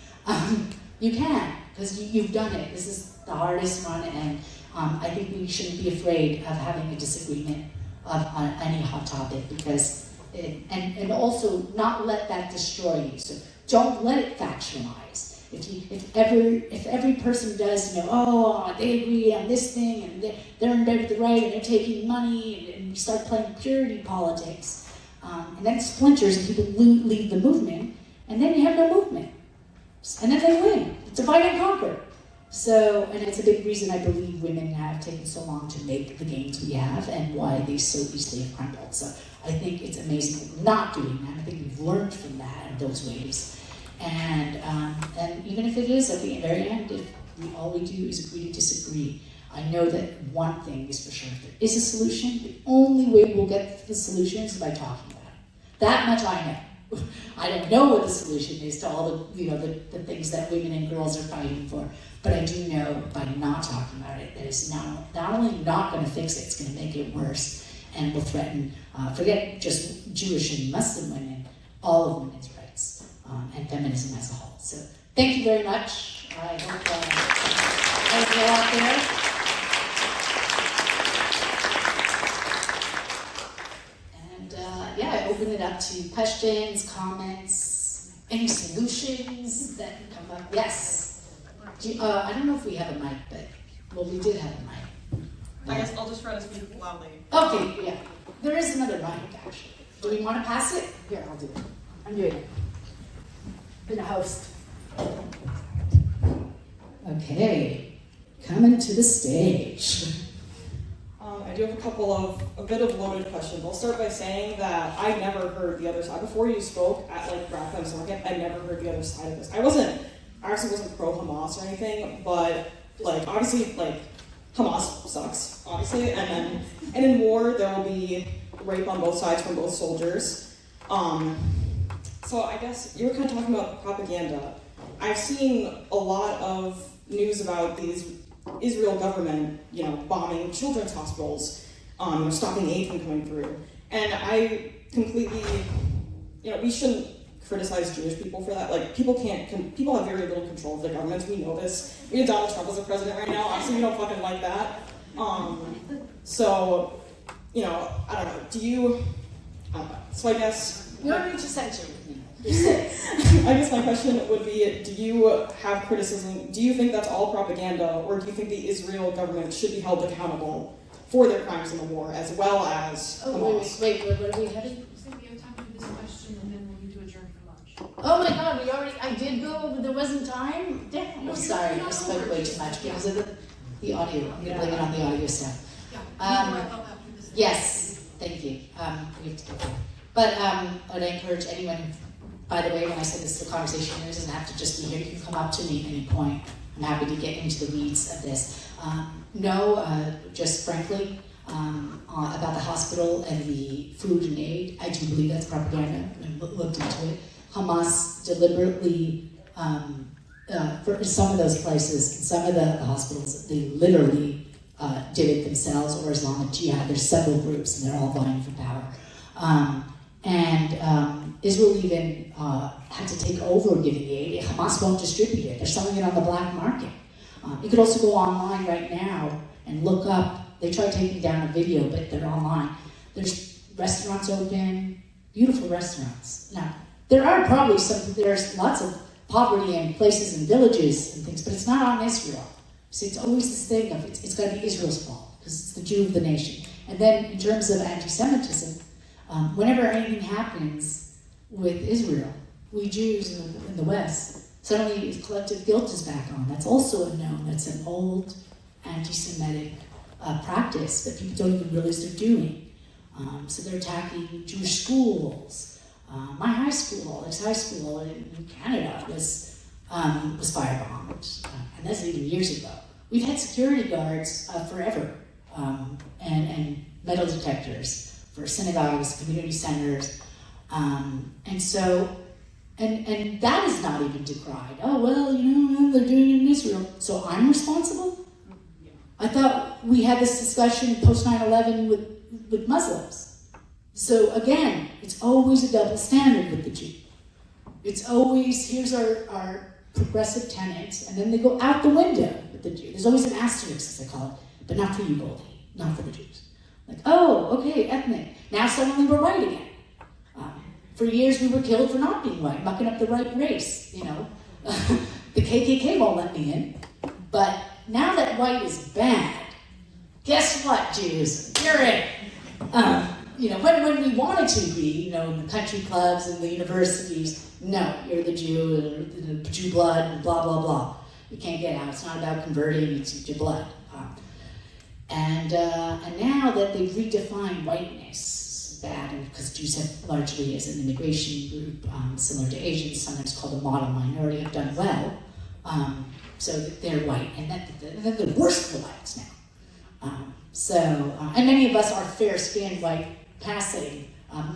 you can, because you've done it. This is the hardest one, and I think we shouldn't be afraid of having a disagreement on any hot topic, because and also not let that destroy you. So don't let it factionalize. If every person does, they agree on this thing, and they're in bed with the right, and they're taking money, and you start playing purity politics, and then it splinters, and people leave the movement, and then you have no movement, and then they win. Divide and conquer. So, and it's a big reason I believe women have taken so long to make the gains we have, and why they so easily have crumbled. So I think it's amazing that we're not doing that. I think we've learned from that and those waves. And even if it is at the very end, if all we do is agree to disagree, I know that one thing is for sure: if there is a solution, the only way we'll get to the solution is by talking about it. That much I know. I don't know what the solution is to all the things that women and girls are fighting for, but I do know by not talking about it that it's not only not going to fix it, it's going to make it worse, and will threaten, forget just Jewish and Muslim women, all of women's rights, and feminism as a whole. So thank you very much. I hope you're out there. I open it up to questions, comments, any solutions that can come up. Yes. I don't know if we have a mic, but we did have a mic. I guess I'll just try to speak loudly. Okay, yeah. There is another mic, actually. Do we want to pass it? Here, I'll do it. I'm doing it. Been a host. Okay. Coming to the stage. I do have a bit of loaded questions. I'll start by saying that I never heard the other side. Before you spoke at Breakout Market, I never heard the other side of this. I actually wasn't pro-Hamas or anything, but obviously Hamas sucks, obviously, and in war there will be rape on both sides from both soldiers. So I guess you were kind of talking about propaganda. I've seen a lot of news about these Israel government, bombing children's hospitals, stopping aid from coming through. And I completely, we shouldn't criticize Jewish people for that. People have very little control of their governments. We know this. We have Donald Trump as a president right now. Obviously, we don't fucking like that. So, I don't know. So I guess... You don't need to censor me. I guess my question would be, do you have criticism? Do you think that's all propaganda, or do you think the Israel government should be held accountable for their crimes in the war, as well as Hamas? Wait, what are we having? You said we have time for this question, and then we'll need to adjourn for lunch. Oh my God, I did go, but there wasn't time? Damn, I'm sorry, I spoke way too much because of the audio. I'm gonna blame it on the audio stuff. Yes, thank you. We have to go there. But I would encourage anyone, by the way, when I said this is a conversation, it doesn't have to just be here. You can come up to me at any point. I'm happy to get into the weeds of this. Just frankly, about the hospital and the food and aid, I do believe that's propaganda. I looked into it. Hamas deliberately, for some of those places, some of the hospitals, they literally did it themselves, or Islamic Jihad. There's several groups, and they're all vying for power. Israel even had to take over giving aid. Hamas won't distribute it. They're selling it on the black market. You could also go online right now and look up. They tried taking down a video, but they're online. There's restaurants open, beautiful restaurants. Now, there's lots of poverty in places and villages and things, but it's not on Israel. See, it's always this thing of it's got to be Israel's fault because it's the Jew of the nation. And then in terms of anti-Semitism, whenever anything happens with Israel, we Jews in the West, suddenly collective guilt is back on. That's also a known. That's an old anti-Semitic practice that people don't even realize they're doing. So they're attacking Jewish schools. My high school, Alex High School in Canada, was firebombed, and that's even years ago. We've had security guards forever, and metal detectors for synagogues, community centers, and that is not even decried. Oh well, they're doing it in Israel, so I'm responsible. I thought we had this discussion post 9/11 with Muslims. So again, it's always a double standard with the Jew. It's always, here's our progressive tenets, and then they go out the window with the Jew. There's always an asterisk, as I call it, but not for you, Goldie, not for the Jews. Like, oh, okay, ethnic. Now suddenly we're white again. For years we were killed for not being white, mucking up the right race, The KKK won't let me in. But now that white is bad, guess what, Jews? You're in. When we wanted to be, in the country clubs and the universities, no, you're the Jew, the Jew blood, and blah, blah, blah. You can't get out. It's not about converting, it's your blood. And now that they've redefined whiteness, bad, and because Jews have largely, as an immigration group, similar to Asians, sometimes called a model minority, have done well. So they're white, and then they're worse for whites now. And many of us are fair-skinned, white passing.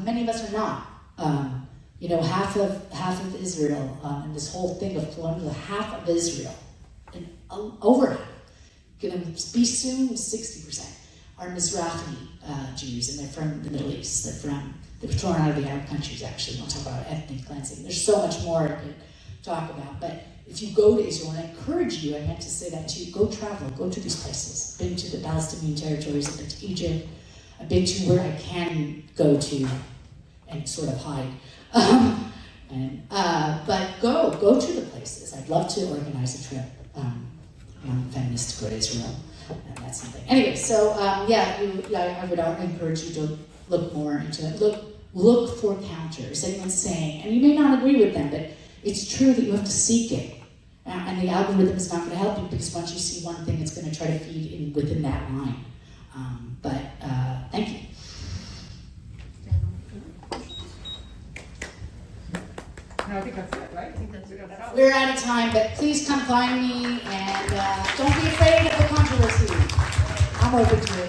Many of us are not. Half of Israel, and this whole thing of colonialism, half of Israel, and over half, going to be soon 60%, are Mizrahi Jews, and they're from the Middle East. They were torn out of the Arab countries, actually. We'll talk about ethnic cleansing. There's so much more to talk about, but if you go to Israel, and I encourage you, I meant to say that too, go travel, go to these places. I've been to the Palestinian territories, I've been to Egypt, I've been to where I can go to and sort of hide. But go to the places. I'd love to organize a trip on Feminists to go to Israel. And that's something. Anyway, so I would encourage you to look more into it. Look for counters. Anyone's saying, and you may not agree with them, but it's true that you have to seek it. And the algorithm is not going to help you because once you see one thing, it's going to try to feed in within that line. Thank you. No, I think that's it, right? I think that's it. We're out of time, but please come find me and don't be afraid of the controversy. I'm open to it.